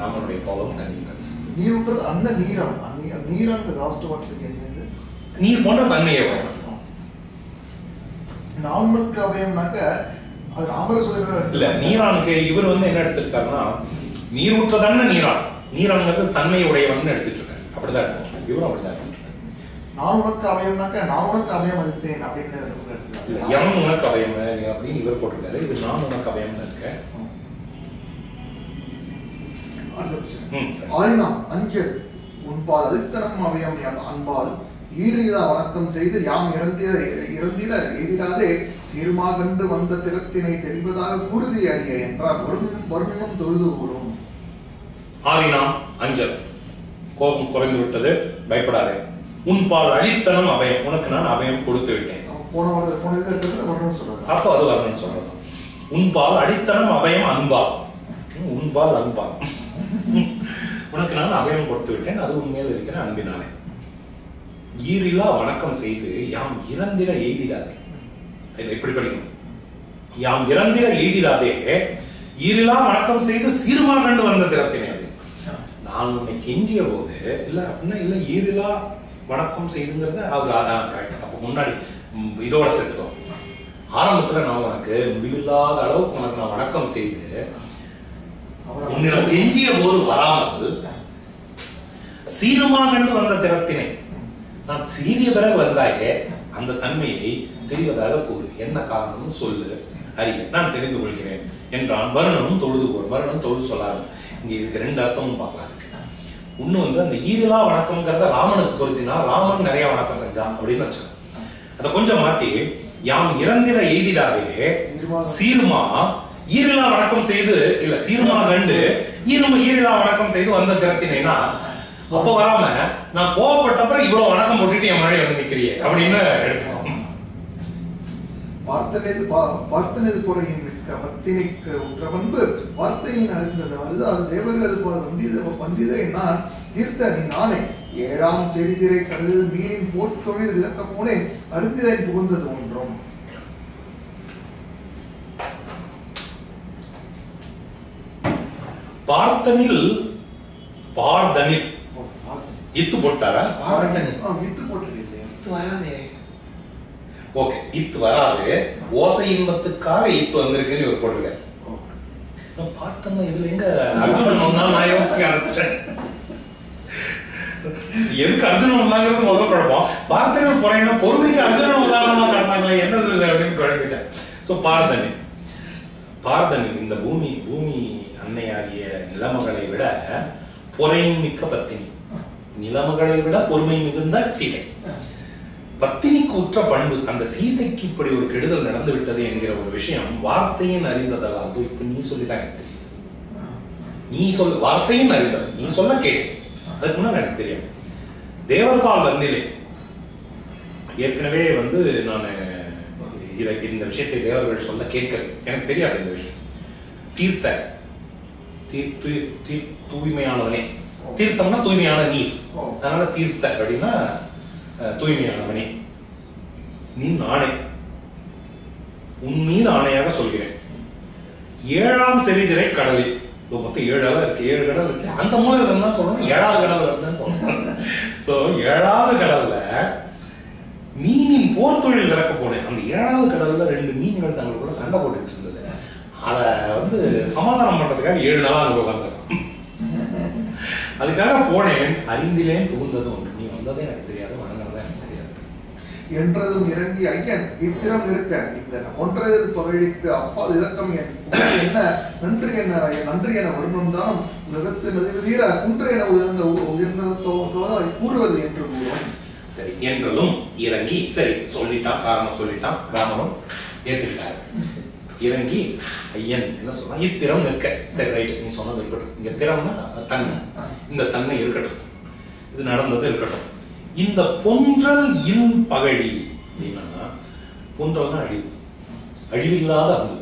ராமனுடைய கோபம் தண்ணிங்கிறது. நீர் ஊற்றுறது அந்த நீரம், நீரான் வாஸ்தவத்துக்கு என்னது? நீர் போன்ற தன்மையை வரும். நாமளுக்கு அபயம்னாக்க அது ராமர் சொல்ற இல்ல, நீரானுக்கு இவர் வந்து என்ன எடுத்திருக்காருன்னா, நீர் ஊற்றதான நீரான், நீரானுங்கிறது தன்மையை உடையவன் எடுத்துட்டு இருக்காரு. அப்படிதான் எடுத்துருக்காரு, இவரும் அப்படிதான் எடுத்துருக்காரு. நான் உனக்கு அபயம்னாக்க நான் உனக்கு அபயம் அளித்தேன் அப்படின்னு எடுத்துருக்காரு. எவன் உனக்கு அபயம் அப்படின்னு இவர் போட்டிருக்காரு. இது நான் உனக்கு அபயம்னு இருக்க. ஆயினாம் அஞ்சல் உன்பால் அதித்தனம் அபயம் அன்பால் ஈரிதா வணக்கம் செய்து யாம் இறந்திட எதிராதே சீர்மா கண்டு வந்த திறத்தினை தெரிவதாக குருதி அறிய என்றார். வருணனும் தொழுது கூறும். ஆறினாம் அஞ்சல், கோபம் குறைந்து விட்டது, பயப்படாதே. உன்பால் அழித்தனம் அபயம், உனக்கு நான் அபயம் கொடுத்து விட்டேன். அப்போ அது வரணும்னு சொல்றது. உன்பால் அடித்தனம் அபயம் அன்பால், உன்பால் அன்பால், உனக்கு நான் அபயம் கொடுத்து விட்டேன், அது உண்மையில் இருக்கிற அன்பினாலே. ஈரிலா வணக்கம் செய்து யாம் இறந்திட எய்திடாதே, எப்படி படிக்கணும்? யாம் இறந்திட எய்திடாதே, ஈரிலா வணக்கம் செய்து சீர்மா கண்டு வந்த திறத்தினை. நான் உன்னை கெஞ்சிய போது இல்ல அப்படின்னா இல்ல ஈரிலா வணக்கம் செய்துங்கிறத அவர் கரெக்ட். அப்ப முன்னாடி இதோட சேர்த்துக்கோ. ஆரம்பத்துல நான் உனக்கு முடிவில்லாத அளவுக்கு உனக்கு நான் வணக்கம் செய்து உன்னிடம் கெஞ்சிய போது வராமல் சீருமா கண்டு வந்த திறத்தினை, நான் சீரிய பிறகு வந்தாயே அந்த தன்மையை தெரிவதாக கூறு, என்ன காரணம்னு சொல்லு, அறிய நான் தெரிந்து கொள்கிறேன் என்றான். வருணனும் தொழுது கூறு. வருணன் தொழுது சொல்லாரு. இங்க இதுக்கு ரெண்டு அர்த்தமும் பார்க்கலாம். ஒண்ணு வந்து அந்த ஈரிலா வணக்கம்ங்கிறத ராமனுக்கு பொருத்தினா, ராமன் நிறைய வணக்கம் செஞ்சான் அப்படின்னு வச்சு அதை கொஞ்சம் மாத்தி யாம் இறந்திட எய்திடாதே சீர்மா ஈரிலா வணக்கம் செய்து இல்ல சீர்மா கண்டு ஈரிலா வணக்கம் செய்து வந்த திறத்தினேனா, அப்ப வராம நான் கோவப்பட்டப்பறம் இவ்வளவு வணக்கம் போட்டுட்டு என் முன்னாடி வந்து நிக்கிறியே அப்படின்னு எடுத்துக்கோம். பார்த்தனது குறையின் பத்தினிக்கு உற்ற பண்பு வார்த்தையின் அறிந்தது வருது. அது தேவர்கள் வந்தித நான் தீர்த்த நீ நானே ஏழாம் செடிதிரை கடலில் மீனின் போர்த்தொழில் விளக்க போனேன் அருந்திதை புகுந்தது ஒன்றும். பார்த்தனில் பார்தனில் இத்து போட்டாரா? இத்து போட்டு வராதே. ஓகே, இத்து வராது. ஓசை இன்பத்துக்காக இத்து வந்திருக்குன்னு இவர் போட்டிருக்காரு. பார்த்தோம்னா இதுல எங்க அர்ஜுனன் நான் யோசிக்க ஆரம்பிச்சிட்டேன். எதுக்கு அர்ஜுனன் முதல் குழப்பம். பார்த்தனில் போறேன்னா பொறுமைக்கு அர்ஜுனன் உதாரணமா காட்டினாங்களே என்னது அப்படின்னு குழப்பிட்டேன். ஸோ பார்தனில் இந்த பூமி அன்னையாகிய நிலமகளை விட பொறையின் மிக்க பத்தினி, நிலமகளை விட பொறுமை மிகுந்த சீதை. பத்தினிக்கு உற்ற பண்பு. அந்த சீதைக்கு இப்படி ஒரு கெடுதல் நடந்து விட்டது என்கிற ஒரு விஷயம் வார்த்தையின் அறிந்ததல்ல. அது இப்ப நீ சொல்லிதான் எனக்கு தெரியும். நீ சொல் வார்த்தையின் அறிந்தது, நீ சொல்ல கேட்டேன். அதுக்கு முன்னாடி எனக்கு தெரியாது. தேவர்பால் வந்திலே ஏற்கனவே நான் இந்த விஷயத்தை தேவர்கள் சொல்ல கேட்கிறேன். எனக்கு தெரியாது இந்த விஷயம். தூய்மையானவனே. தீர்த்தம்னா தூய்மையான நீர். அதனால தீர்த்த அப்படின்னா தூய்மையானவனே, நீ ஆணை, உன் மீது ஆணையாக சொல்கிறேன். 7ஆம் செறிதிரை கடலில் மொத்தம் 7 கடல் இருக்கு. 7 கடல் இருக்கு. அந்த மூலம் தான் சொல்லணும். 7வது கடல் வருதுன்னு சொல்லணும். சோ 7வது கடல்ல மீனின் போர் தொழில் திறக்க போனேன். அந்த 7வது கடல்ல 2 மீன்கள் தங்களுக்குள்ள சண்டை போட்டுட்டு இருந்தது. அதை சமாதானம் பண்றதுக்காக 7 நாளா அங்க உட்கார்ந்தேன். அதுக்காக போனேன். அறிந்திலேன் புகுந்தது ஒன்று. நீ வந்ததே எனக்கு தெரியாது, வணங்குறதே எனக்கு தெரியாது என்றதும் இறங்கி ஐயன் இத்திரம் இருக்க இந்த ஒன்றது பகழிக்கு அப்பால் இலக்கம் என்ன நன்றி என வருணம் தானும் உலகத்து நதிவதீர குன்று என உயர்ந்ததோதாய் கூறுவது என்று கூறுவோம். சரி என்றலும் இறங்கி, சரி சொல்லிட்டான், காரணம் சொல்லிட்டான். ராமனும் ஏத்துக்கிட்டாரு. இறங்கி ஐயன் என்ன சொன்னா, இத்திரம் நிற்க. சரி ரைட்டு, நீ சொன்னது இருக்கட்டும். இங்க திறம்னா தன்மை. இந்த தன்மை இருக்கட்டும், இது நடந்தது இருக்கட்டும். இந்த பொன்றல் இல் பகழி அப்படின்னா, பொன்றல்னா அழிவு, அழிவில்லாத அம்பு.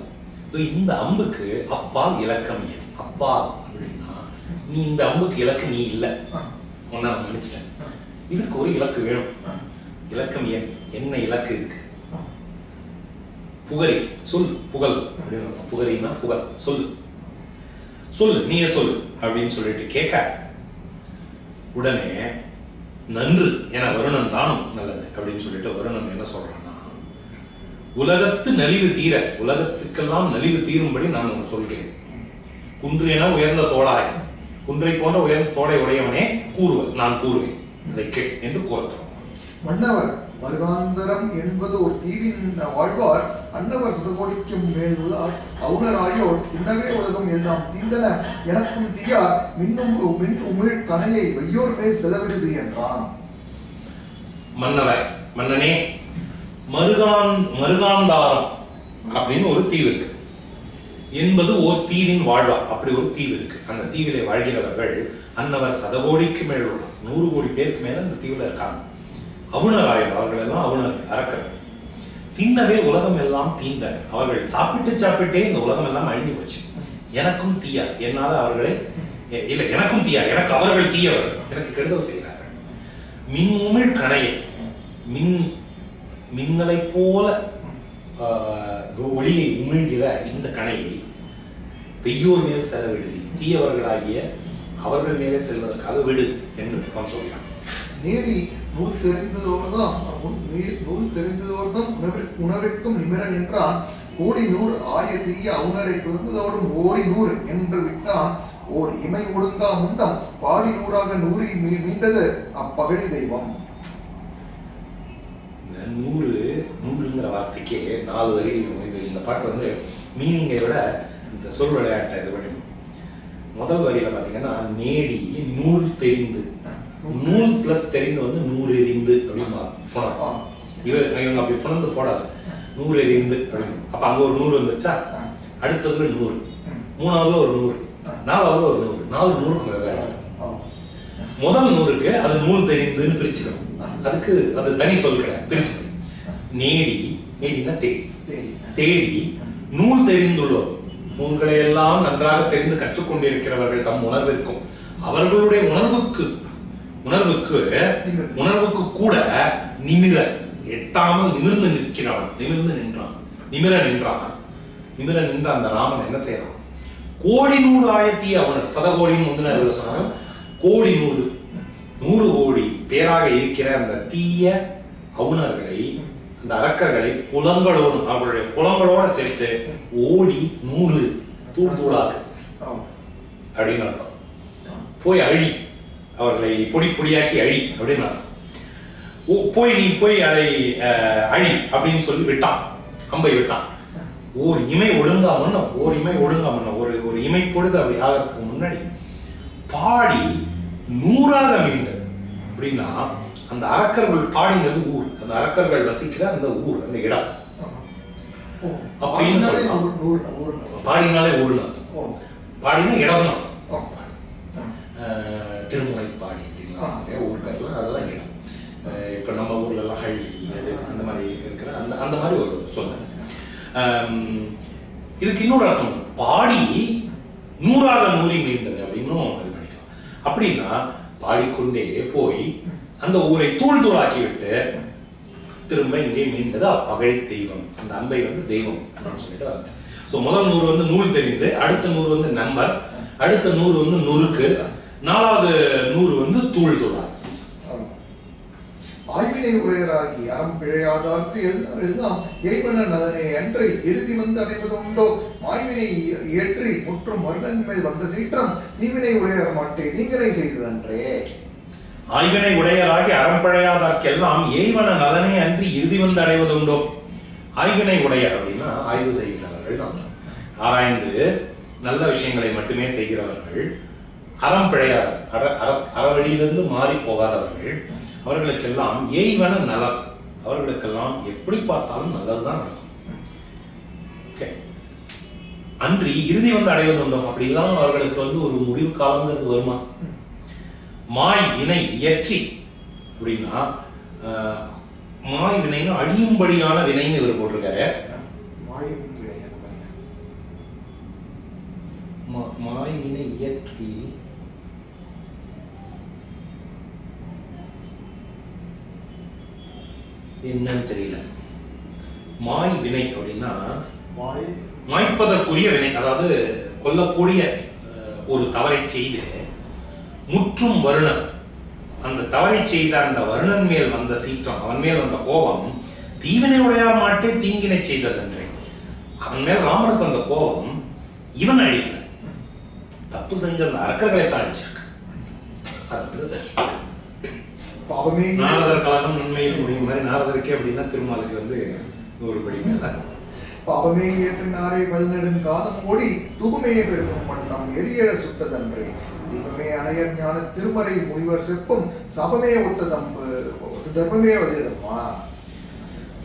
இந்த அம்புக்கு அப்பால் இலக்கம் ஏன்? அப்பால் அப்படின்னா நீ இந்த அம்புக்கு இலக்கு நீ இல்லை, ஒன்னா நான் நினைச்சேன். இதுக்கு ஒரு இலக்கு வேணும். இலக்கம் ஏன்? என்ன இலக்கு இதுக்கு? புகழி சொல், புகழ் அப்படின்னு. புகழினா புகழ். சொல்லு நீயே சொல் அப்படின்னு சொல்லிட்டு கேட்க, உடனே நன்று என வருணன் தானும் நல்லது அப்படின்னு சொல்லிட்டு வருணன் என்ன சொல்றான்னா, உலகத்து நலிவு தீர, உலகத்துக்கெல்லாம் நலிவு தீரும்படி நான் ஒன்று சொல்கிறேன். குன்று என உயர்ந்த தோளாய், குன்றை போன்ற உயர்ந்த தோடை உடையவனே கூறுவது, நான் கூறுவேன், அதை கேள் என்று கூறத்தோம். மன்னவர் மருகாந்தரம் என்பது ஒரு தீவின் வாழ்வார் அன்னவர் சுதகோடிக்கும் மேல் உள்ளார் அவுணராயோர் இன்னவே உலகம் எல்லாம் தீந்தன எனக்கும் தீயார் மின் உமிழ் கணையை வையோர் மேல் செலவிடுது என்றான். மன்னனே, மருகாந்தாரம் அப்படின்னு ஒரு தீவு இருக்கு என்பது ஓர் தீவின் வாழ்வார். அப்படி ஒரு தீவு இருக்கு. அந்த தீவிலே வாழ்கிறவர்கள் அன்னவர் சதகோடிக்கு மேல் உள்ள 100 கோடி பேருக்கு மேல அந்த தீவுல இருக்காங்க. அவுணராயர், அவர்கள் எல்லாம் அவுணர்கள், அரக்கர்கள். தின்னவே உலகம் எல்லாம் தீந்தன. அவர்கள் சாப்பிட்டே இந்த உலகம் எல்லாம் அழிஞ்சு போச்சு. எனக்கும் தீயார், என்னால அவர்களை இல்லை, எனக்கும் தீயார், எனக்கு அவர்கள் தீயவர்கள், எனக்கு கெடுதல் செய்கிறார்கள். மின் உமிழ் கணையை, மின்னலை போல ஒளியை உமிழ்கிற இந்த கணையை பெய்யோர் மேல் செலவிடுதி, தீயவர்களாகிய அவர்கள் மேலே செல்வதற்காக விடு என்று அவன் சொல்கிறான். நேடி நூல் தெரிந்ததோர்தான் உணர்விற்கும் நிமிரன் என்றான். கோடி 100 ஆய தீய அவுணரை பிறந்ததோடும் ஓடி 100 என்று விட்டான். ஓர் இமை ஒடுங்கா முண்டம் பாடி 100ஆக 100 மீண்டது அப்பகழி தெய்வம். 100ங்கிற வார்த்தைக்கு 4 வரி. இந்த பாட்டு மீனிங்கை விட இந்த சொல் விளையாட்டை இது பண்ணி, முதல் வரியில பாத்தீங்கன்னா நேடி நூல் தெரிந்து, நூல் பிளஸ் தெரிந்து 100 எரிந்து அப்படின்னு இவங்க அப்படி புணர்ந்து போடாது. 100 எரிந்து அப்படின்னு. அப்ப அங்க ஒரு 100 வந்துச்சா, அடுத்ததுல 100, 3ஆவதுல ஒரு 100, 4ஆவதுல ஒரு 100, 4 100க்கு வேற. முதல் 100க்கு அது நூல் தெரிந்துன்னு பிரிச்சுக்கணும். அதுக்கு அது தனி சொல் கிடையாது, பிரிச்சுக்கணும். நேடினா தேடி நூல் தெரிந்துள்ளோர், நூல்களை எல்லாம் நன்றாக தெரிந்து கற்றுக்கொண்டிருக்கிறவர்கள் தம் உணர்விற்கும், அவர்களுடைய உணர்வுக்கு கூட நிமிர எட்டாமல் நிமிர்ந்து நிற்கிறவன், நிமிர நின்ற அந்த ராமன் என்ன செய்யறான்? கோடி 100 ஆயத்திய அவுணர், சதகோடின்னு முந்தின சொன்னாங்க, கோடி 100, 100 கோடி பேராக இருக்கிற அந்த தீய அவுணர்களை, அந்த அரக்கர்களை குலங்களோடு, அவர்களுடைய குலங்களோட சேர்த்து ஓடி 100 தூள் தூளாக அப்படின்னு அர்த்தம். போய் அழி, அவர்களை பொடி பொடியாக்கி அழி அப்படின்னு அர்த்தம். போய் நீ போய் அதை அழி அப்படின்னு சொல்லி விட்டான், அம்பை விட்டான். ஓர் இமை ஒழுங்காம ஒரு இமை பொழுது அப்படி ஆகிறதுக்கு முன்னாடி பாடி 100ஆக மீண்டது. அப்படின்னா அந்த அரக்கர்கள், பாடிங்கிறது ஊர், அந்த அரக்கர்கள் வசிக்கிற அந்த ஊர், அந்த இடம் அப்படின்னு சொல்லலாம். பாடினாலே ஊர்னு அர்த்தம், பாடினா இடம் அர்த்தம். திருமுனைப்பாடி அப்படின்னா ஊர் பேர்லாம் அதெல்லாம் இடம். இப்ப நம்ம ஊர்ல எல்லாம் ஹள்ளி அந்த மாதிரி இருக்கிற அந்த மாதிரி ஒரு சொல்ல. இதுக்கு இன்னொரு அர்த்தம், பாடி 100ஆக 100 மீண்டது அப்படின்னும் இது பண்ணிக்கலாம். அப்படின்னா பாடிக்கொண்டே போய் அந்த ஊரை தூள் தூளாக்கி விட்டு திரும்ப இங்கே மீண்டது அப்பகழை தெய்வம். அந்த அம்பை வந்து தெய்வம் அப்படின்னு சொல்லிட்டு வந்துச்சு. ஸோ முதல் 100 வந்து நூல் தெரிந்து, அடுத்த 100 வந்து நம்பர், அடுத்த 100 வந்து நொறுக்கு, 4வது 100 வந்து தூள் தூளா. ஆய்வினை உடையராகி அறம் பிழையாதார்க்கு எல்லாம் ஏய்வன நதனே அன்றை இறுதி வந்து அடைவதுண்டோ, ஆய்வினை இயற்றி முற்றும் வருடன் மேல் வந்த சீற்றம் தீவினை உடையர் மாட்டே தீங்கனை செய்ததன்றே. ஆய்வினை உடையராகி அறம் பிழையாதார்க்கெல்லாம் ஏய்வன நலனே அன்றி இறுதி வந்து அடைவதுண்டோ. ஆய்வினை உடையர் அப்படின்னா ஆய்வு செய்கிறவர்கள், ஆராய்ந்து நல்ல விஷயங்களை மட்டுமே செய்கிறவர்கள், அறம் பிழையாதவர், அறவழியிலிருந்து மாறி போகாதவர்கள், அவர்களுக்கெல்லாம் ஏய்வன நலம், அவர்களுக்கெல்லாம் எப்படி பார்த்தாலும் நல்லதுதான் நடக்கும். அன்றி இறுதி வந்து அடைவதுண்டோ, அப்படிலாம் அவர்களுக்கு வந்து ஒரு முடிவு காலங்கிறது வருமா? மாய் வினை இயற்றி அப்படின்னா, மாய் வினைன்னு அழியும்படியான வினைன்னு இவர் போட்டிருக்காரு. மாய் வினை இயற்றி என்னன்னு தெரியல. மாய் வினை அப்படின்னா மாய்ப்பதற்குரிய வினை, அதாவது கொல்லக்கூடிய ஒரு தவறை செய்து முற்றும் வருணன், அந்த தவறை செய்த அந்த வருணன் மேல் வந்த சீற்றம், அவன் மேல் வந்த கோபம் தீவினை உடையார் மாட்டே தீங்கினை செய்ததன்றே. அவன் மேல் ராமனுக்கு வந்த கோபம் இவன் அழிக்கல, தப்பு செஞ்ச அந்த அரக்கர்களை தான் அழிச்சிருக்க. நாரதர் கழகம் நன்மையில் முடியும் மாதிரி நாரதருக்கே அப்படின்னா திருமாலுக்கு வந்து ஒரு படி மேல. பாவமே ஏற்றினாரே வல்நெடும் காதம் ஓடி தூபமே பெருகும் மன்னம் எரியழ சுட்டதன்றே. தீபமே அணையர் ஞான திருமறை முனிவர் செப்பும் சபமே ஒத்த தம்பு தர்மமே வதியதம்மா.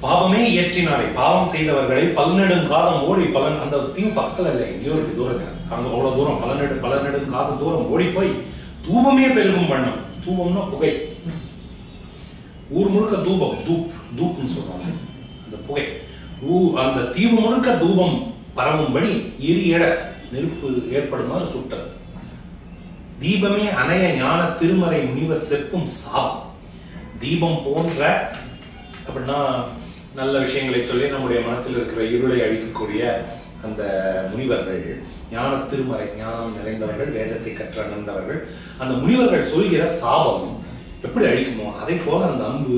பாவமே இயற்றினாலே, பாவம் செய்தவர்களை பல்நெடும் காதம் ஓடி, பலன் அந்த தீவு பக்கத்துல இல்லை, எங்கேயோ இருக்கு தூரத்துல, அங்க அவ்வளவு தூரம் பலநெடும் காதம் தூரம் ஓடி போய் தூபமே பெருகும் வண்ணம். தூபம்னா புகை, ஊர் முழுக்க தூபம், தூப்னு சொல்றாங்க அந்த புகை. அந்த தீவு முழுக்க தூபம் பரவும்படி எரியட நெருப்பு ஏற்படுமாறு சுட்டது. தீபமே அணைய ஞான திருமறை முனிவர் செப்பும் சாபம். தீபம் போன்ற அப்படின்னா நல்ல விஷயங்களை சொல்லி நம்முடைய மனத்தில் இருக்கிற இருளை அழிக்கக்கூடிய அந்த முனிவர்கள், ஞான திருமறை, ஞானம் நிறைந்தவர்கள், வேதத்தை கற்றறிந்தவர்கள், அந்த முனிவர்கள் சொல்கிற சாபம் எப்படி அழிக்குமோ அதை போல அந்த அம்பு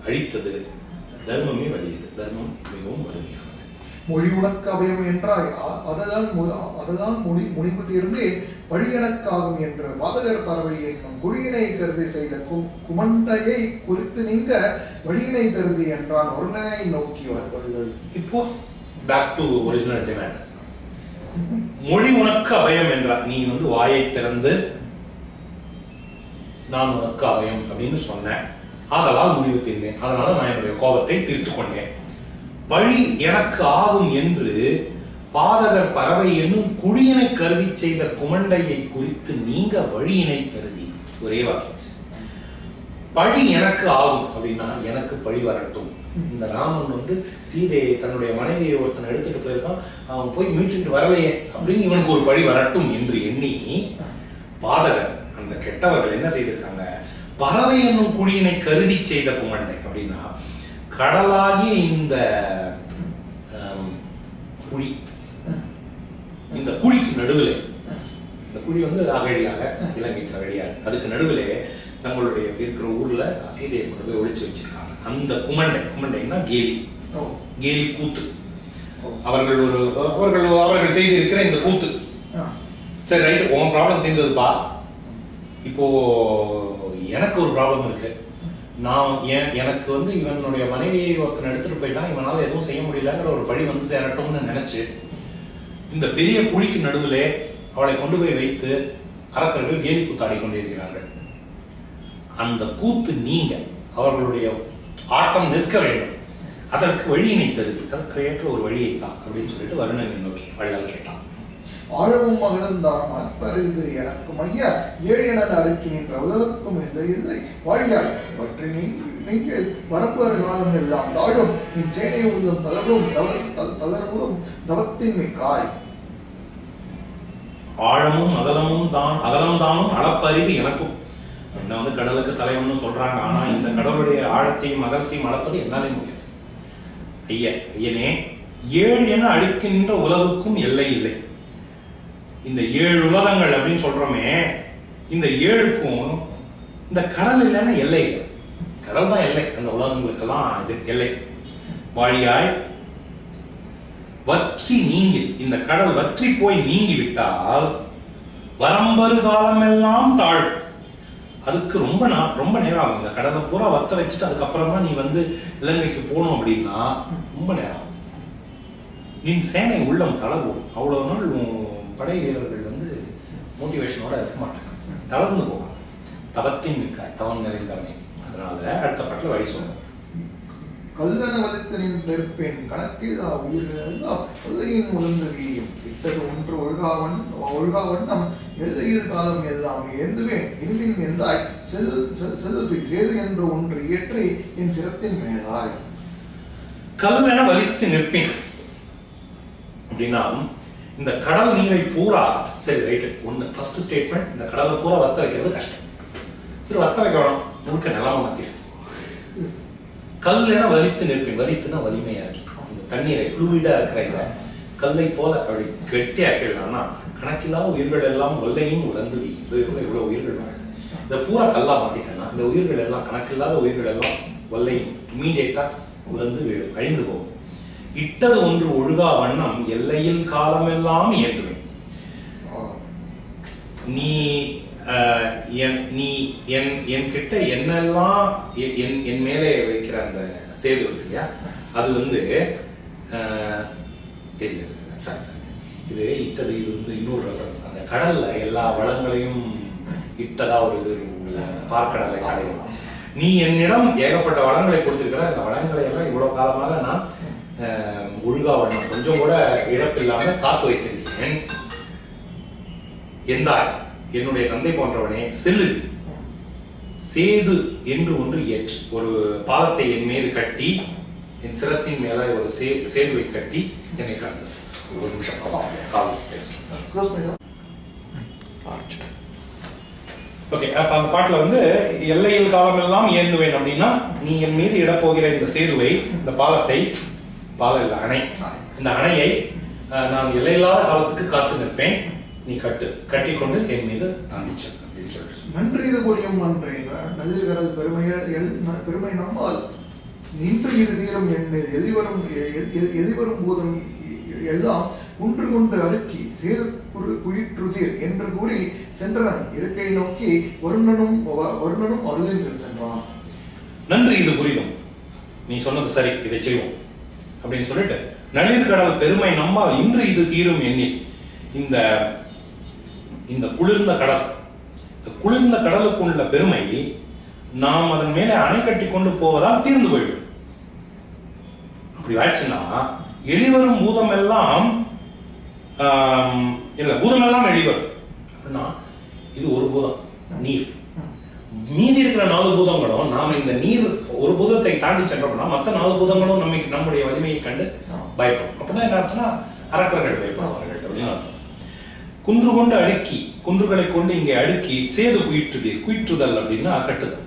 அழித்தது. தர்மமே வலியது, தர்மம் மிகவும் வலிமையானது. மொழி உனக்கு அபயம் என்றாய், அததான் முடிவு தீர்ந்து வழியனக்காகும் என்ற வாதகர் பறவை என்னும் குழியினை கருதி செய்த குமண்டையை குறித்து நீங்க வழியினை கருதி என்றான் ஒருவனை நோக்கி வருதல். இப்போ பேக் டு ஒரிஜினல் டிமாண்ட். மொழி உனக்கு அபயம் என்றார், நீ வந்து வாயை திறந்து நான் உனக்கு அபயம் அப்படின்னு சொன்னேன், அதனால் முடிவு தீர்ந்தேன், அதனால நான் என்னுடைய கோபத்தை தீர்த்து கொண்டேன். வழி எனக்கு ஆகும் என்று பாதகர் பறவை என்னும் குழியினை கருதி செய்த குமண்டையை குறித்து நீங்க வழியினை கருதி. ஒரே வாக்கியம். பழி எனக்கு ஆகும் அப்படின்னா எனக்கு பழி வரட்டும். இந்த ராமன் வந்து சீதையை, தன்னுடைய மனைவியை ஒருத்தன் எடுத்துட்டு போயிருக்கான், அவன் போய் மீட்டுட்டு வரலையே அப்படின்னு இவனுக்கு ஒரு பழி வரட்டும் என்று எண்ணி பாதகர், அந்த கெட்டவர்கள் என்ன செய்திருக்காங்க, பறவை என்னும் குழியினை கருதி செய்த குமண்டை அப்படின்னா கடலாகிய இந்த குழி, இந்த குழிக்கு நடுவில், இந்த குழி வந்து அகழியாக, இலங்கைக்கு அகழியாக, அதுக்கு நடுவில் தங்களுடைய இருக்கிற ஊர்ல சீதையை கொண்டு போய் ஒழிச்சு வச்சிருக்காங்க. அந்த குமண்டைன்னா கேலி கூத்து. அவர்கள் செய்து இருக்கிற இந்த கூத்து. சரி, ரைட், உன் ப்ராப்ளம் தீர்ந்ததுப்பா. இப்போ எனக்கு ஒரு ப்ராப்ளம் இருக்கு. எனக்கு வந்து இவனுடைய மனைவியை ஒருத்தனை எடுத்துட்டு போயிட்டான், இவனால எதுவும் செய்ய முடியலங்கிற ஒரு பழி வந்து சேரட்டும்னு நினைச்சு இந்த பெரிய குழிக்கு நடுவிலே அவளை கொண்டு போய் வைத்து அரக்கர்கள் கேலி கூத்தாடி கொண்டிருக்கிறார்கள். அந்த கூத்து நீங்க அவர்களுடைய ஆட்டம் நிற்க வேண்டும், அதற்கு வழியினை தருது, அதற்கு ஏற்ற ஒரு வழியை தான் அப்படின்னு சொல்லிட்டு வருணனை நோக்கி வள்ளல் கேட்டான். ஆழவும் மகிழ்ந்தான் அற்பரிது எனக்கு மைய ஏழென அடுக்கி நின்ற உலகக்கும் இல்லை வாழியாய் பற்றி நீங்கள் வரப்போற காலம் எல்லாம் தாழும் என் சேனை உள்ளும் தளர்வும் தவத்தின் மிக்காய். ஆழமும் அகலம்தானும் அளப்பரிது எனக்கும். என்ன வந்து கடலுக்கு தலைவன்னு சொல்றாங்க, ஆனா இந்த கடவுளுடைய ஆழத்தையும் அகலத்தையும் அளப்பது என்னாலே முடியாது. ஐயனே, 7 என அடுக்கின்ற உலகுக்கும் எல்லை இல்லை. இந்த 7 உலகங்கள் அப்படின்னு சொல்றோமே, இந்த 7க்கும் இந்த கடல் இல்லைன்னா எல்லை இல்லை. கடல் தான் எல்லை, அந்த உலகங்களுக்கெல்லாம் இது எல்லை. வாழியாய் வற்றி நீங்கி, இந்த கடல் வற்றி போய் நீங்கி விட்டால் வரம்பரு காலம் எல்லாம் தாழ். அதுக்கு ரொம்ப நேரம் ஆகும். இந்த கடலை பூரா வத்த வச்சுட்டு அதுக்கப்புறமா நீ வந்து இலங்கைக்கு போகணும் அப்படின்னா ரொம்ப நேரம். நீ சேனை உள்ளம் தளர்வும். அவ்வளவு நாள் படை வீரர்கள் வந்து மோட்டிவேஷனோட இருக்க மாட்டாங்க, தளர்ந்து போவாங்க. தவத்தின் மிக்காய், தவன் நிறைந்தவனே. அதனால அடுத்த பாட்டில் வழி சொல்லுவோம். கல்லண வலித்து நிற்பேன் கணக்கேதா உயிரெல்லாம் உலகின் உழந்தகியும் இத்தகு ஒன்று ஒழுகாவண்ணம் எழுதிய காலம் எல்லாம் ஏந்துவேன் இறுதியின் எந்தாய் செல்லுது சேது என்று ஒன்று இயற்றி என் சிரத்தின் மேலாய். கல்லென வலித்து நிற்பேன் அப்படின்னா இந்த கடல் நீரை பூரா, சரி ரைட்டு, ஒண்ணு ஃபர்ஸ்ட் ஸ்டேட்மெண்ட், இந்த கடலை பூரா வத்த வைக்கிறது கஷ்டம். சரி, வத்த வைக்க வேணும், முழுக்க நிலம மாத்திரு. கல்லென வலித்து நிற்பேன், வலித்துனா வலிமையாக்கி, இந்த தண்ணீரை ஃப்ளூயிடா இருக்கிற இந்த கல்லை போல அப்படி கெட்டியாக்கிடலாம்னா கணக்கில்லாத உயிர்கள் எல்லாம் வல்லையும் உழந்து இவ்வளவு உயிர்கள் வாழுது. இந்த பூரா கல்லா மாத்திட்டேன்னா இந்த உயிர்கள் எல்லாம், கணக்கில்லாத உயிர்கள் எல்லாம் வல்லையும் இம்மீடியட்டா உழந்து அழிந்து போகும். இட்டது ஒன்று ஒழுகா வண்ணம் எல்லையில் காலமெல்லாம் இயங்குவேன். நீ என் கிட்ட என்னெல்லாம் என் மேலே வைக்கிற அந்த சேது இல்லையா, அது வந்து இது இட்டது, இது வந்து இன்னொரு ரெஃபரன்ஸ். அந்த கடல்ல எல்லா வளங்களையும் இட்டதா ஒரு இது பார்க்கடலை கடையும். நீ என்னிடம் ஏகப்பட்ட வளங்களை கொடுத்திருக்கிற, அந்த வளங்களை எல்லாம் இவ்வளவு காலமாக நான் ஒழுகா வண்ணம் கொஞ்சம் கூட இழப்பில்லாம காத்து வைத்திருக்கிறேன். எந்தாய், என்னுடைய தந்தை போன்றவனே, செல்லுது சேது என்று ஒன்று ஏற்று, ஒரு பாலத்தை என் மீது கட்டி, என் சிரத்தின் மேல ஒரு சேதுவை கட்டி என்னை கலந்து. ஒரு நிமிஷம் ஓகே. அப்ப அந்த பாட்டுல வந்து எல்லையில் காலம் எல்லாம் ஏந்துவேன் அப்படின்னா, நீ என் மீது இடப்போகிற இந்த சேதுவை, இந்த பாலத்தை, பாலம் இல்ல அணை, இந்த அணையை நான் எல்லையில்லாத காலத்துக்கு காத்து நிற்பேன், நீ கட்டிக்கொண்டு என் மீது தாண்டிச்சு அப்படின்னு சொல்லிட்டு. நன்றி இது புரியும் நன்றி நதிர்கிறது பெருமை நம்மால் நின்று இது தீரம் என்ன எதிர்வரும் போதும் எல்லாம் ஒன்று கொண்டு அழுக்கி சேது குயிற்றுதீர் என்று கூறி சென்றனன் இருக்கை நோக்கி வருணனும் அருளில் சென்றான். நன்றி இது புரியும், நீ சொன்னது சரி, இதை செய்வோம் அப்படின்னு சொல்லிட்டு, நளிர்கடல் பெருமை நம்மால் இன்று இது தீரும் எண்ணி, இந்த குளிர்ந்த கடல், இந்த குளிர்ந்த கடலுக்கு உள்ள பெருமை நாம் அதன் மேலே அணை கட்டி கொண்டு போவதால் தீர்ந்து போயிடும். அப்படி ஆச்சுன்னா எளிவரும் பூதம் எல்லாம் இல்ல, பூதம் எல்லாம் எளிவரும் அப்படின்னா, இது ஒரு பூதம் நீர், மீதி இருக்கிற 4 பூதங்களும் நாம இந்த நீர் ஒரு பூதத்தை தாண்டி சென்றோம்னா மற்ற 4 பூதங்களும் நம்முடைய வலிமையை கண்டு பயப்படும். அப்படின்னா என்ன அர்த்தம்னா, அரக்கர்கள் பயப்படுவார்கள் அப்படின்னு அர்த்தம். குன்று கொண்டு அடுக்கி, குன்றுகளை கொண்டு இங்கே அடுக்கி சேது குயிற்றுதல் அப்படின்னா கட்டுதல்,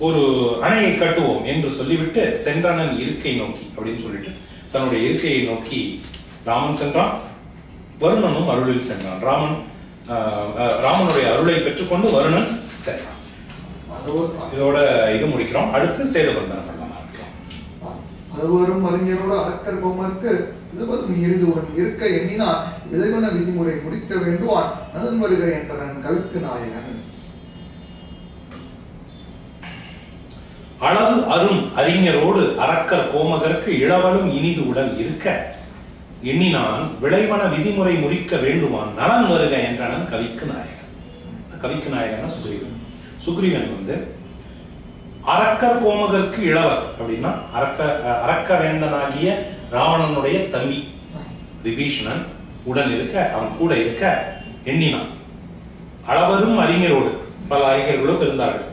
ஒரு அணையை கட்டுவோம் என்று சொல்லிவிட்டு சென்றனன் இருக்கை நோக்கி அப்படின்னு சொல்லிட்டு தன்னுடைய இருக்கையை நோக்கி ராமன் சென்றான். வருணனும் அருளில் சென்றான். ராமனுடைய அருளை பெற்றுக்கொண்டு வருணன் சென்றான். இதோட இது முடிக்கிறோம். அடுத்து சேதுபந்தனம் பண்ணலாம். அதுவரும் அறிஞரோடு அரக்கர் கோமர்க்கு இதுவதும் எளிதுடன் இருக்க எண்ணினான் விதைவன விதிமுறை முடிக்க வேண்டுவான் அதன் வருகை என்றனன் கவிக்கு நாயகன். அளவு அரும் அறிஞரோடு அரக்கர் கோமகருக்கு இளவலும் இனிது உடன் இருக்க எண்ணினான் விளைவன விதிமுறை முடிக்க வேண்டுமான் நலன் வருக என்றனன் கவிக்கு நாயகன். கவிக்கு நாயகன் சுக்ரீவன். சுக்ரீவன் அரக்கர் கோமகருக்கு இளவர் அப்படின்னா அரக்க வேந்தனாகிய ராவணனுடைய தம்பி விபீஷணன் உடன் இருக்க, அவன் கூட இருக்க எண்ணினான். அளவரும் அறிஞரோடு பல அறிஞர்களும் இருந்தார்கள்.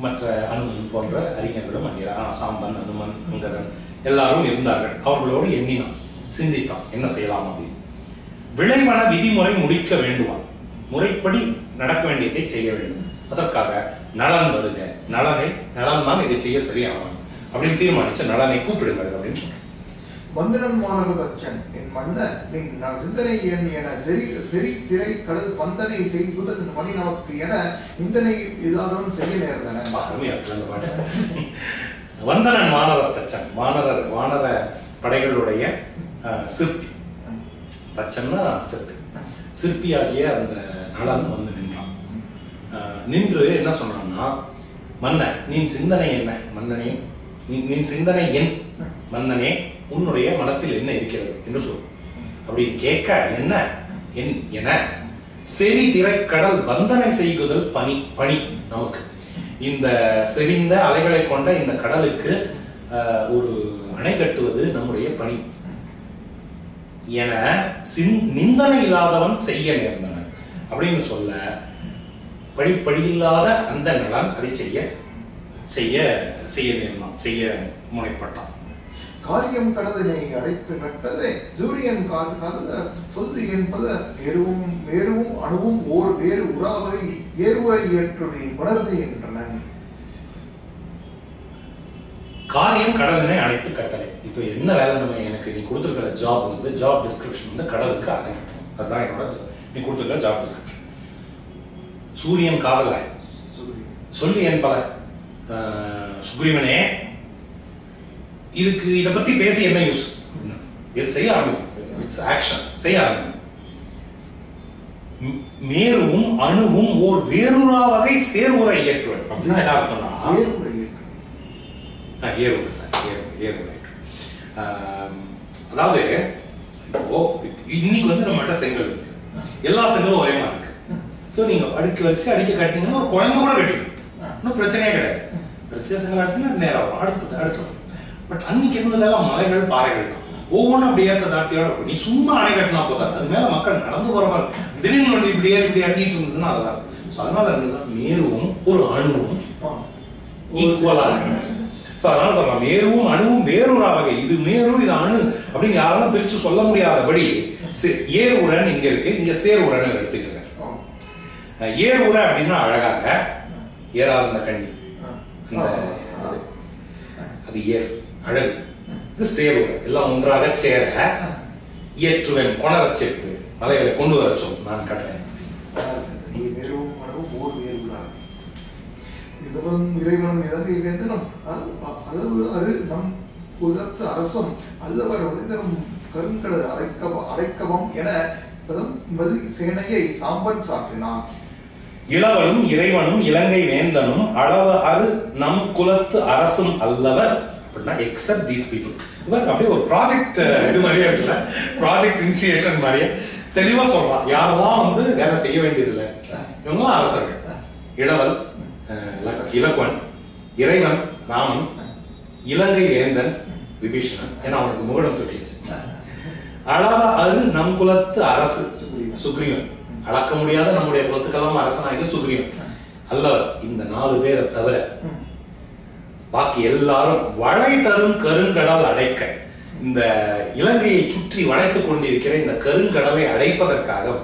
மற்ற அனுமன் போன்ற அறிஞர்களும் சாம்பன், அனுமன், அங்கதன் எல்லாரும் இருந்தார்கள். அவர்களோடு எண்ணினான், சிந்தித்தான் என்ன செய்யலாம் அப்படின்னு. விளைவன விதிமுறை முடிக்க வேண்டுவான், முறைப்படி நடக்க வேண்டியதை செய்ய வேண்டும். அதற்காக நலன் வருக, நலன் தான் இதை செய்ய சரியானவன் அப்படின்னு தீர்மானிச்ச நலனை கூப்பிடுங்கள் அப்படின்னு சொல்றேன். வந்தனன் மாணவதச்சன் என் மன்ன நின் சிந்தனை என் என செறி திரை கடல் பந்தனை செய்வதன் பணி நமக்கு என இந்தனை இதாகவும் செய்ய நேர்ந்தன. வந்தனன் மாணவதச்சன் வானர படைகளுடைய சிற்பி. தச்சன்னா சிற்பி. சிற்பியாகிய அந்த நலன் வந்து நின்றான். நின்று என்ன சொன்னான்னா, மன்ன நீன் சிந்தனை என்ன மன்னனே, நீன் சிந்தனை என் மன்னனே, உன்னுடைய மனத்தில் என்ன இருக்கிறது என்று சொல் அப்படின்னு கேட்க என்ன என செறி திரைக்கடல் பந்தனை செய்குதல் பணி நமக்கு. இந்த செறிந்த அலைகளை கொண்ட இந்த கடலுக்கு ஒரு அணை கட்டுவது நம்முடைய பணி என நிந்தனை இல்லாதவன் செய்ய நேர்ந்தவன் அப்படின்னு சொல்ல, பழியில்லாத அந்த நலன் அதை செய்ய முனைப்பட்டான். காரியம் கடலினை அடைத்து நட்டதே சூரியன் காது சொல்லி என்பது வேறுவும் அணுவும் ஓர் வேறு உறாவை ஏறுவரை ஏற்றுவை உணர்வு என்றனன். காரியம் கடலினை அடைத்து கட்டளை. இப்ப என்ன வேலை நம்ம எனக்கு நீ கொடுத்துருக்கிற ஜாப் டிஸ்கிரிப்ஷன் கடலுக்கு அணை கட்டணும். அதுதான் என்னோட நீ கொடுத்துருக்கிற ஜாப் டிஸ்கிரிப்ஷன். சூரியன் காதல சொல்லி என்பல சுக்ரீவனே, இதுக்கு இதை பத்தி பேசி என்ன யூஸ்? இது செய்ய ஆரம்பிக்கும், இட்ஸ் ஆக்ஷன், செய்ய ஆரம்பிக்கும். மேருவும் அணுவும் ஓர் வேறுரா வகை சேர்வுரை ஏற்றுவன் அப்படின்னா என்ன அர்த்தம்னா அதாவது இப்போ இன்னைக்கு வந்து நம்மகிட்ட செங்கல் இருக்கு, எல்லா செங்கலும் ஒரே மாதிரி இருக்கு. ஸோ நீங்க அடுக்கி வரிசை அடிக்க கட்டினீங்கன்னா ஒரு குழந்தை கூட கட்டிடும், ஒன்றும் பிரச்சனையே கிடையாது. வரிசையா செங்கல் அடிச்சுன்னா நேரம் வரும், அடுத்து. பட் அன்னைக்கு இருந்ததெல்லாம் மலைகள் பாறைகள் தான், ஒவ்வொன்றும் அப்படி ஏற்ற தாட்டியோட இருக்கும். நீ சும்மா அணை கட்டினா போதாது, அது மேல மக்கள் நடந்து போற மாதிரி திடீர்னு வந்து இப்படி இறங்கிட்டு இருந்ததுன்னா அதெல்லாம். ஸோ அதனால மேருவும் ஒரு அணுவும் ஈக்குவலா இருக்கு. ஸோ அதனால சொல்லலாம் மேருவும் அணுவும் வேறொரு வகை, இது மேரு இது அணு அப்படின்னு யாரெல்லாம் பிரிச்சு சொல்ல முடியாதபடி ஏர் உரன் இங்க இருக்கு, இங்க சேர் உரன் எடுத்துட்டு இருக்காரு. ஏர் உரை அப்படின்னா அழகாக ஏறா இருந்த கண்ணி, அது ஏர் அழகு. இது சேர் உரை, எல்லாம் ஒன்றாக சேர ஏற்றுவேன் கொணர சேர்ப்பு மலைகளை கொண்டு வரச்சோம் நான் கட்டுறேன். இறைவனும் எதனை வேந்தனும் அளவு அரு நம் புதத்து அரசும் அல்லவர் வலிதரும் கருங்கடல் அடைக்கவம் என சேனையை சாம்பன் சாற்றினான். இளவலும் இறைவனும் இலங்கை வேந்தனும் அளவு அரு நம் குலத்து அரசும் அல்லவர் அப்படின்னா எக்ஸப்ட் தீஸ் பீப்புள். இவர் அப்படியே ஒரு ப்ராஜெக்ட் இது மாதிரியே இருக்குல்ல, ப்ராஜெக்ட் இனிஷியேஷன் மாதிரியே தெளிவா சொல்லலாம். யாரெல்லாம் வந்து வேலை செய்ய வேண்டியதில்லை, இவங்களாம் அரசர்கள். இளவல் இலக்குவன், இறைவன் ராமன், இலங்கை வேந்தன் விபீஷணன், ஏன்னா அவனுக்கு முகடம் சொல்லிடுச்சு. அளவ அரு நம் குலத்து அரசு சுக்ரீவன், அளக்க முடியாத நம்முடைய குலத்துக்கெல்லாம் அரசனாகிய சுக்ரீவன் அல்லவர். இந்த 4 பேரை தவிர பாக்கி எல்லாரும் வளை தரும் கருங்கடல் அடைக்க, இந்த இலங்கையை சுற்றி வளைத்துக் கொண்டிருக்கிற இந்த கருங்கடலை அடைப்பதற்காக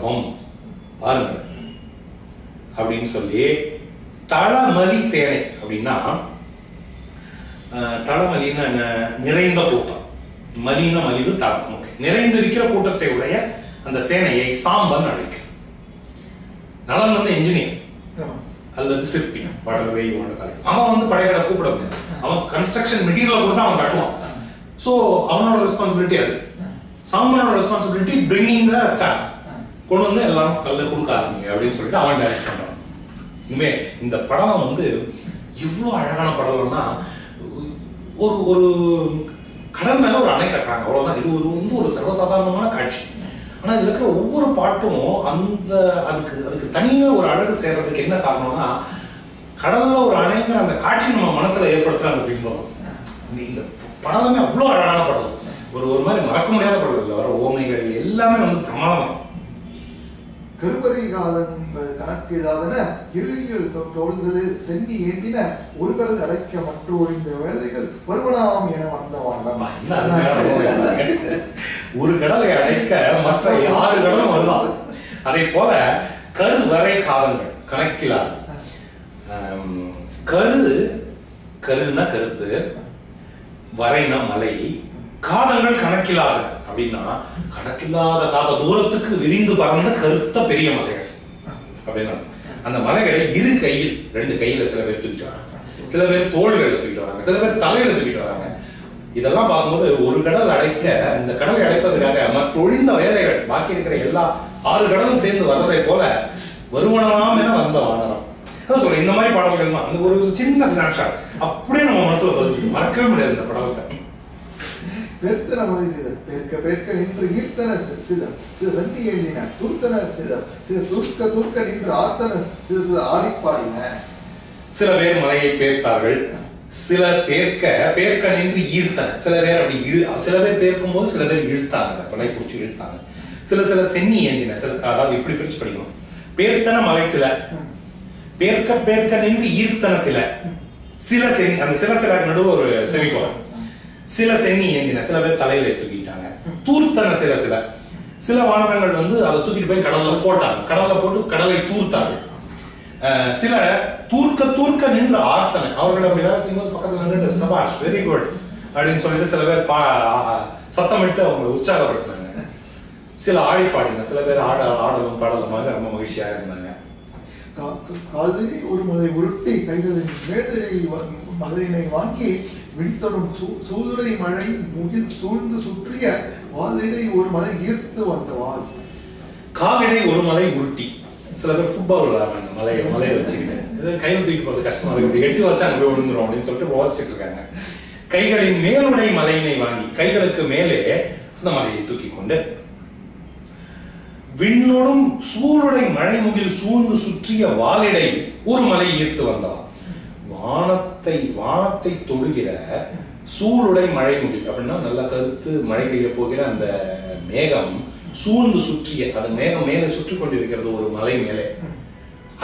பாருங்கள் அப்படின்னு சொல்லி தளமலி சேனை அப்படின்னா, தளமலின்னா நிறைந்த கூட்டம், மலின மலிவு தளம், நிறைந்திருக்கிற கூட்டத்தை உடைய அந்த சேனையை சாம்பன் அழைக்க. நலன் வந்து என்ஜினியர் அல்லது சிற்பி, வடவே அவன் வந்து படைகளை கூப்பிட முடியாது. அவன் கன்ஸ்ட்ரக்ஷன் மெட்டீரியல் கூட தான் அவன் கட்டுவான். ஸோ அவனோட ரெஸ்பான்சிபிலிட்டி அது. சாம்பனோட ரெஸ்பான்சிபிலிட்டி பிரிங்கிங் த ஸ்டாஃப், கொண்டு வந்து எல்லாம் கல்ல கொடுக்க ஆரம்பிங்க அப்படின்னு சொல்லிட்டு அவன் டைரக்ட் பண்றான். இனிமே இந்த படம் வந்து எவ்வளவு அழகான படம்னா, ஒரு ஒரு கடல் மேல ஒரு அணை கட்டுறாங்க, அவ்வளவுதான். இது ஒரு சர்வசாதாரணமான காட்சி. ஆனா இதுல இருக்கிற ஒவ்வொரு பாட்டும் அந்த அதுக்கு தனியா ஒரு அழகு சேர்றதுக்கு என்ன காரணம்னா, கடல்ல ஒரு அணைங்கிற அந்த காட்சி நம்ம மனசுல ஏற்படுத்துற அந்த பிம்பம். இந்த படமே அவ்வளவு அழகான படம், ஒரு மாதிரி மறக்க முடியாத படம். இதுல வர ஓமைகள் எல்லாமே வந்து பிரமாதம். கருவறை காலம் கணக்கு இதாதன இருளையில் தொழுந்தது சென்னி ஏந்தின ஒரு கடல் அடைக்க மற்ற ஒழிந்த வேலைகள் வருவனாம் என வந்தவான். ஒரு கடலை அடைக்க மற்ற 6 கடலும் வருதான். அதே போல கருவறை காலங்கள் கணக்கிலாது. கருன்னா கருப்பு, வரைனா மலை, காதங்கள் கணக்கிலாது. அப்படின்னா கணக்கில்லாத காத தூரத்துக்கு விரிந்து பறந்த கருத்த பெரிய மலைகள் அப்படின்னா, அந்த மலைகளை இரு கையில், 2 கையில சில பேர் தூக்கிட்டு வராங்க, சில பேர் தோள்களை தூக்கிட்டு வராங்க, சில பேர் தலையில தூக்கிட்டு வராங்க. இதெல்லாம் பார்க்கும்போது ஒரு கடல் அடைக்க, இந்த கடலை அடைப்பதற்காக மற்ற ஒழிந்த வேலைகள் பாக்கி இருக்கிற எல்லா 6 கடலும் சேர்ந்து வர்றதை போல வருவனாம் என வந்த வானரம். அதான் சொல்றேன், இந்த மாதிரி பாடல்கள் தான். அந்த ஒரு சின்ன ஸ்னாப்ஷாட் அப்படியே நம்ம மனசுல பதிச்சு மறக்கவே முடியாது இந்த படத்தை. பெருத்தன மலை சிதம் பெருக்க நின்று ஈர்த்தன சிதம் சில சந்தி ஏந்தின தூர்த்தன சிதம் சில துர்க்க நின்று ஆர்த்தன சில ஆடிப்பாடின. சில பேர் மலையை பேர்த்தார்கள், சில பேர்க்க நின்று ஈர்த்தன. சில பேர் அப்படி சில பேர் பேர்க்கும் போது சில பேர் இழுத்தாங்க, பலை பிடிச்சி இழுத்தாங்க. சில சென்னி ஏந்தின. அதாவது இப்படி பிரிச்சு படிக்கணும். பேர்த்தன மலை சில, பேர்க்க நின்று ஈர்த்தன சில சென்னி. அந்த சில நடுவில் ஒரு செமிகோலம். சில சென்னி ஏந்தின, சில பேர் தலையில தூக்கிட்டாங்க. தூர்த்தன சில வானரங்கள் வந்து அதை தூக்கிட்டு போய் கடல்ல போட்டாங்க, கடல்ல போட்டு கடலை தூர்த்தார்கள். சில தூர்க்க நின்று ஆர்த்தன. அவர்கள் அப்படி வேலை செய்யும்போது பக்கத்துல நின்று சபாஷ் வெரி குட் அப்படின்னு சொல்லிட்டு சில பேர் சத்தமிட்டு அவங்களை உற்சாகப்படுத்தினாங்க. சில ஆழி பாடின, சில பேர் ஆடலும் பாடலுமாக ரொம்ப மகிழ்ச்சியாக இருந்தாங்க. காதலி ஒரு மலை உருட்டி கைகளின் மேல்நிலை மலையினை வாங்கி விண்தொடும் சூதுரை மழை முகில் சூழ்ந்து சுற்றிய வாலிடை ஒரு மலை ஈர்த்து வந்தவாள். காலிடை ஒரு மலை உருட்டி. சில பேர் ஃபுட்பால் விளையாடுறாங்க, மலையை வச்சுக்கிட்டு. இது கையில் தூக்கி போறது கஷ்டமா இருக்கு, இப்படி 8 வருஷம் அங்கே போய் விழுந்துரும் அப்படின்னு சொல்லிட்டு வாசிச்சுட்டு இருக்காங்க. கைகளின் மேலுடை மலையினை வாங்கி, கைகளுக்கு மேலே அந்த மலையை தூக்கி கொண்டு விண்ணோடும் சூளுடை மழை முகில் சூழ்ந்து சுற்றிய வாலிடை ஒரு மலை ஈர்த்து வந்தவன். வானத்தை தொடுகிற சூளுடை மழை முகில் அப்படின்னா நல்ல கருத்து மழை பெய்ய போகிற அந்த மேகம் சூழ்ந்து சுற்றிய, அது மேகம் மேலே சுற்றி கொண்டிருக்கிறது ஒரு மலை மேலே.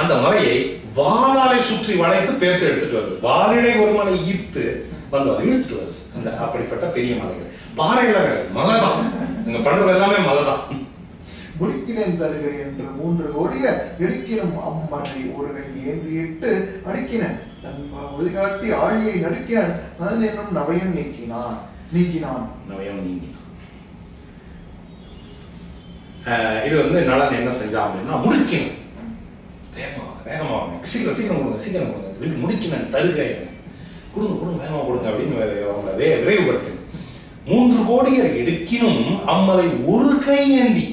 அந்த மலையை வாளாலை சுற்றி வளைத்து பேர்த்து எடுத்துட்டு வருது. வாலிடை ஒரு மலை ஈர்த்து வந்தவன் இழுத்துட்டு வருது. அந்த அப்படிப்பட்ட பெரிய மலைகள் பாறையில மலை தான். நீங்க பண்றது எல்லாமே மலை தான். முடிக்கினன் தருகை என்று 3 கோடிய இடிக்கினும் அம்மனை ஒரு கை ஏந்தியிட்டு அடிக்கினன் தன் ஒளிகாட்டி ஆழியை நடுக்கினான். அதன் என்னும் நவயம் நீக்கினான். இது வந்து நலன் என்ன செஞ்சான் அப்படின்னா, முடிக்கணும், வேகமா சீக்கிரம் கொடுங்க, முடிக்கணும் தருகை கொடுங்க வேகமா கொடுங்க அப்படின்னு அவங்கள விரைவுபடுத்தணும். 3 கோடியர் இடுக்கினும் அம்மலை ஒரு கை ஏந்தி.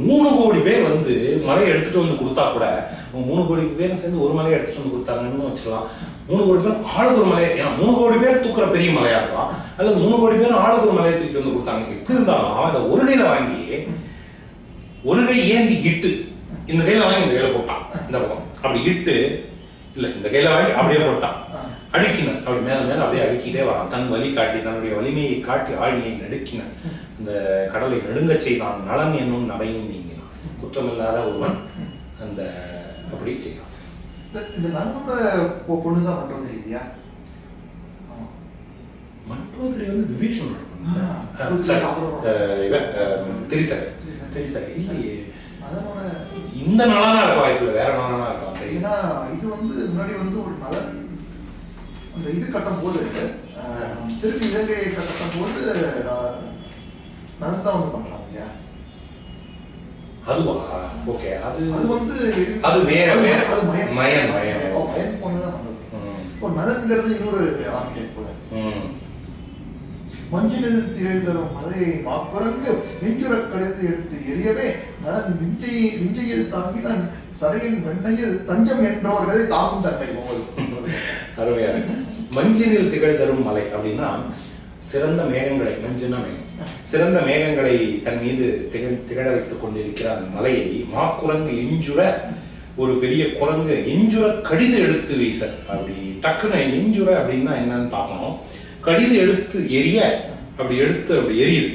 3 கோடி பேர் வந்து மலையை எடுத்துட்டு வந்து கொடுத்தா கூட 3 கோடி பேர் சேர்ந்து ஒரு மலையை எடுத்துட்டு வந்து கொடுத்தாங்கன்னு வச்சுக்கலாம். 3 கோடி பேர் ஆளுக்கு ஒரு மலையை, ஏன்னா 3 கோடி பேர் தூக்குற பெரிய மலையா இருக்கலாம், அல்லது 3 கோடி பேர் ஆளுக்கு ஒரு மலையை தூக்கிட்டு வந்து கொடுத்தாங்க. எப்படி இருந்தாலும் அவன் அந்த ஒரு கையில வாங்கி ஒரு கை ஏந்தி இட்டு, இந்த கையில வாங்கி இந்த கையில போட்டான், இந்த பக்கம் அப்படி இட்டு இல்ல இந்த கையில வாங்கி அப்படியே போட்டான், அடுக்கினான். அப்படி மேல அப்படியே அடுக்கிட்டே வரான். தன் வலி காட்டி, தன்னுடைய வலிமையை காட்டி ஆழியை நடுக்கினான். இந்த கடலை நடுங்க செய்தான். நலன் என்னும் நவையும் நீங்கினான். குற்றமில்லாத ஒருவன் அந்த அப்படி செய்தான். இந்த நலனோட பொண்ணுதான் மண்டோதரி இல்லையா? மண்டோதரி வந்து விபீஷணன் இல்லையே. இந்த நலனா இருக்க வாய்ப்பு இல்லை, வேற நலனா இருக்கலாம். ஏன்னா இது வந்து முன்னாடி வந்து ஒரு நலன் அந்த இது கட்டும் போது, திருப்பி இலங்கையை கட்டும் போது நலன் தான் வந்து பண்றாங்க இல்லையா? அதுவா? ஓகே. அது வந்து அது வேற வேற. அது மயன் மயன் போனதான் வந்தது. இப்போ நதன்கிறது இன்னொரு ஆர்கிடெக்ட் போல. மஞ்சினில் திகழ்தரும் மலையை மாக்குரங்கு நெஞ்சுரக் கடைந்து எடுத்து எரியவே நதன் விஞ்சையில் தாங்கினான் சடையின் வெண்ணையில் தஞ்சம் என்றவர்களை தாங்கும் தன்மை போவது. அருமையா. மஞ்சினில் திகழ்தரும் மலை அப்படின்னா சிறந்த மேகங்களை, மஞ்சுனா மேகம், சிறந்த மேகங்களை தன் மீது திகழ வைத்துக் கொண்டிருக்கிற அந்த மலையை மாக்குரங்கு எஞ்சுர, ஒரு பெரிய குரங்கு எஞ்சுர கடிது எடுத்து வீச. அப்படி டக்குன்னு எஞ்சுர அப்படின்னா என்னன்னு பார்க்கணும். கடிது எடுத்து எரிய, அப்படி எடுத்து அப்படி எரியுது.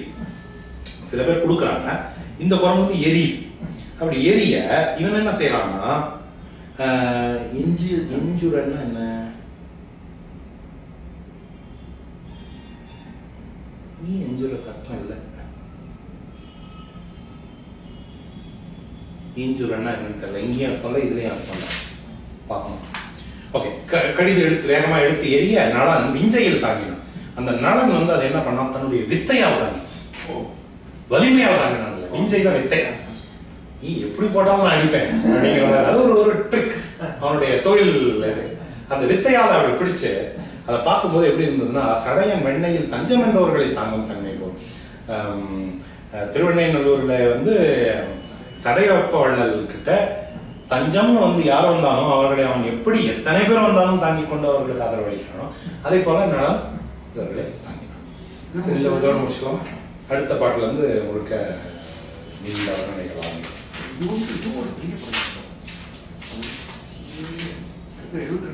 சில பேர் கொடுக்குறாங்க, இந்த குரங்கு வந்து எரியுது. அப்படி எரிய இவன் என்ன செய்யறான்னா, எஞ்சுரன்னா என்ன, நீ எஞ்சுர கஷ்டம் இல்லை, எஞ்சுரன்னா என்னன்னு தெரியல, இங்கேயும் அர்த்தம் இல்லை, இதுலயும் அர்த்தம் இல்லை, பார்க்கணும். ஓகே. கடிது எடுத்து வேகமா எடுத்து எரிய நலன் விஞ்சையில் தாங்கினான். அந்த நலன் வந்து அதை என்ன பண்ணான், தன்னுடைய வித்தையால் தாங்கி, வலிமையால் தாங்கினான்ல. விஞ்சையில வித்தை, நீ எப்படி போட்டாலும் நான் அடிப்பேன் அப்படிங்கிற அது ஒரு ட்ரிக், அவனுடைய தொழில் இது. அந்த வித்தையால் அவரை பிடிச்சு அதை பார்க்கும்போது எப்படி இருந்ததுன்னா, சடையன் வெண்ணையில் தஞ்சம் என்றவர்களை தாங்கும் தன்மை போல். திருவெண்ணைநல்லூர்ல வந்து சடையப்ப வள்ளல் கிட்ட தஞ்சம்னு வந்து யார் வந்தாலும் அவர்களை அவன் எப்படி எத்தனை பேர் வந்தாலும் தாங்கி கொண்டு அவர்களுக்கு ஆதரவளிக்கிறானோ அதே போல நலம் இவர்களை தாங்கினான். முடிச்சுக்கலாம். அடுத்த பாட்டுல இருந்து முழுக்க நீங்க நினைக்கலாம். இது ஒரு பெரிய 72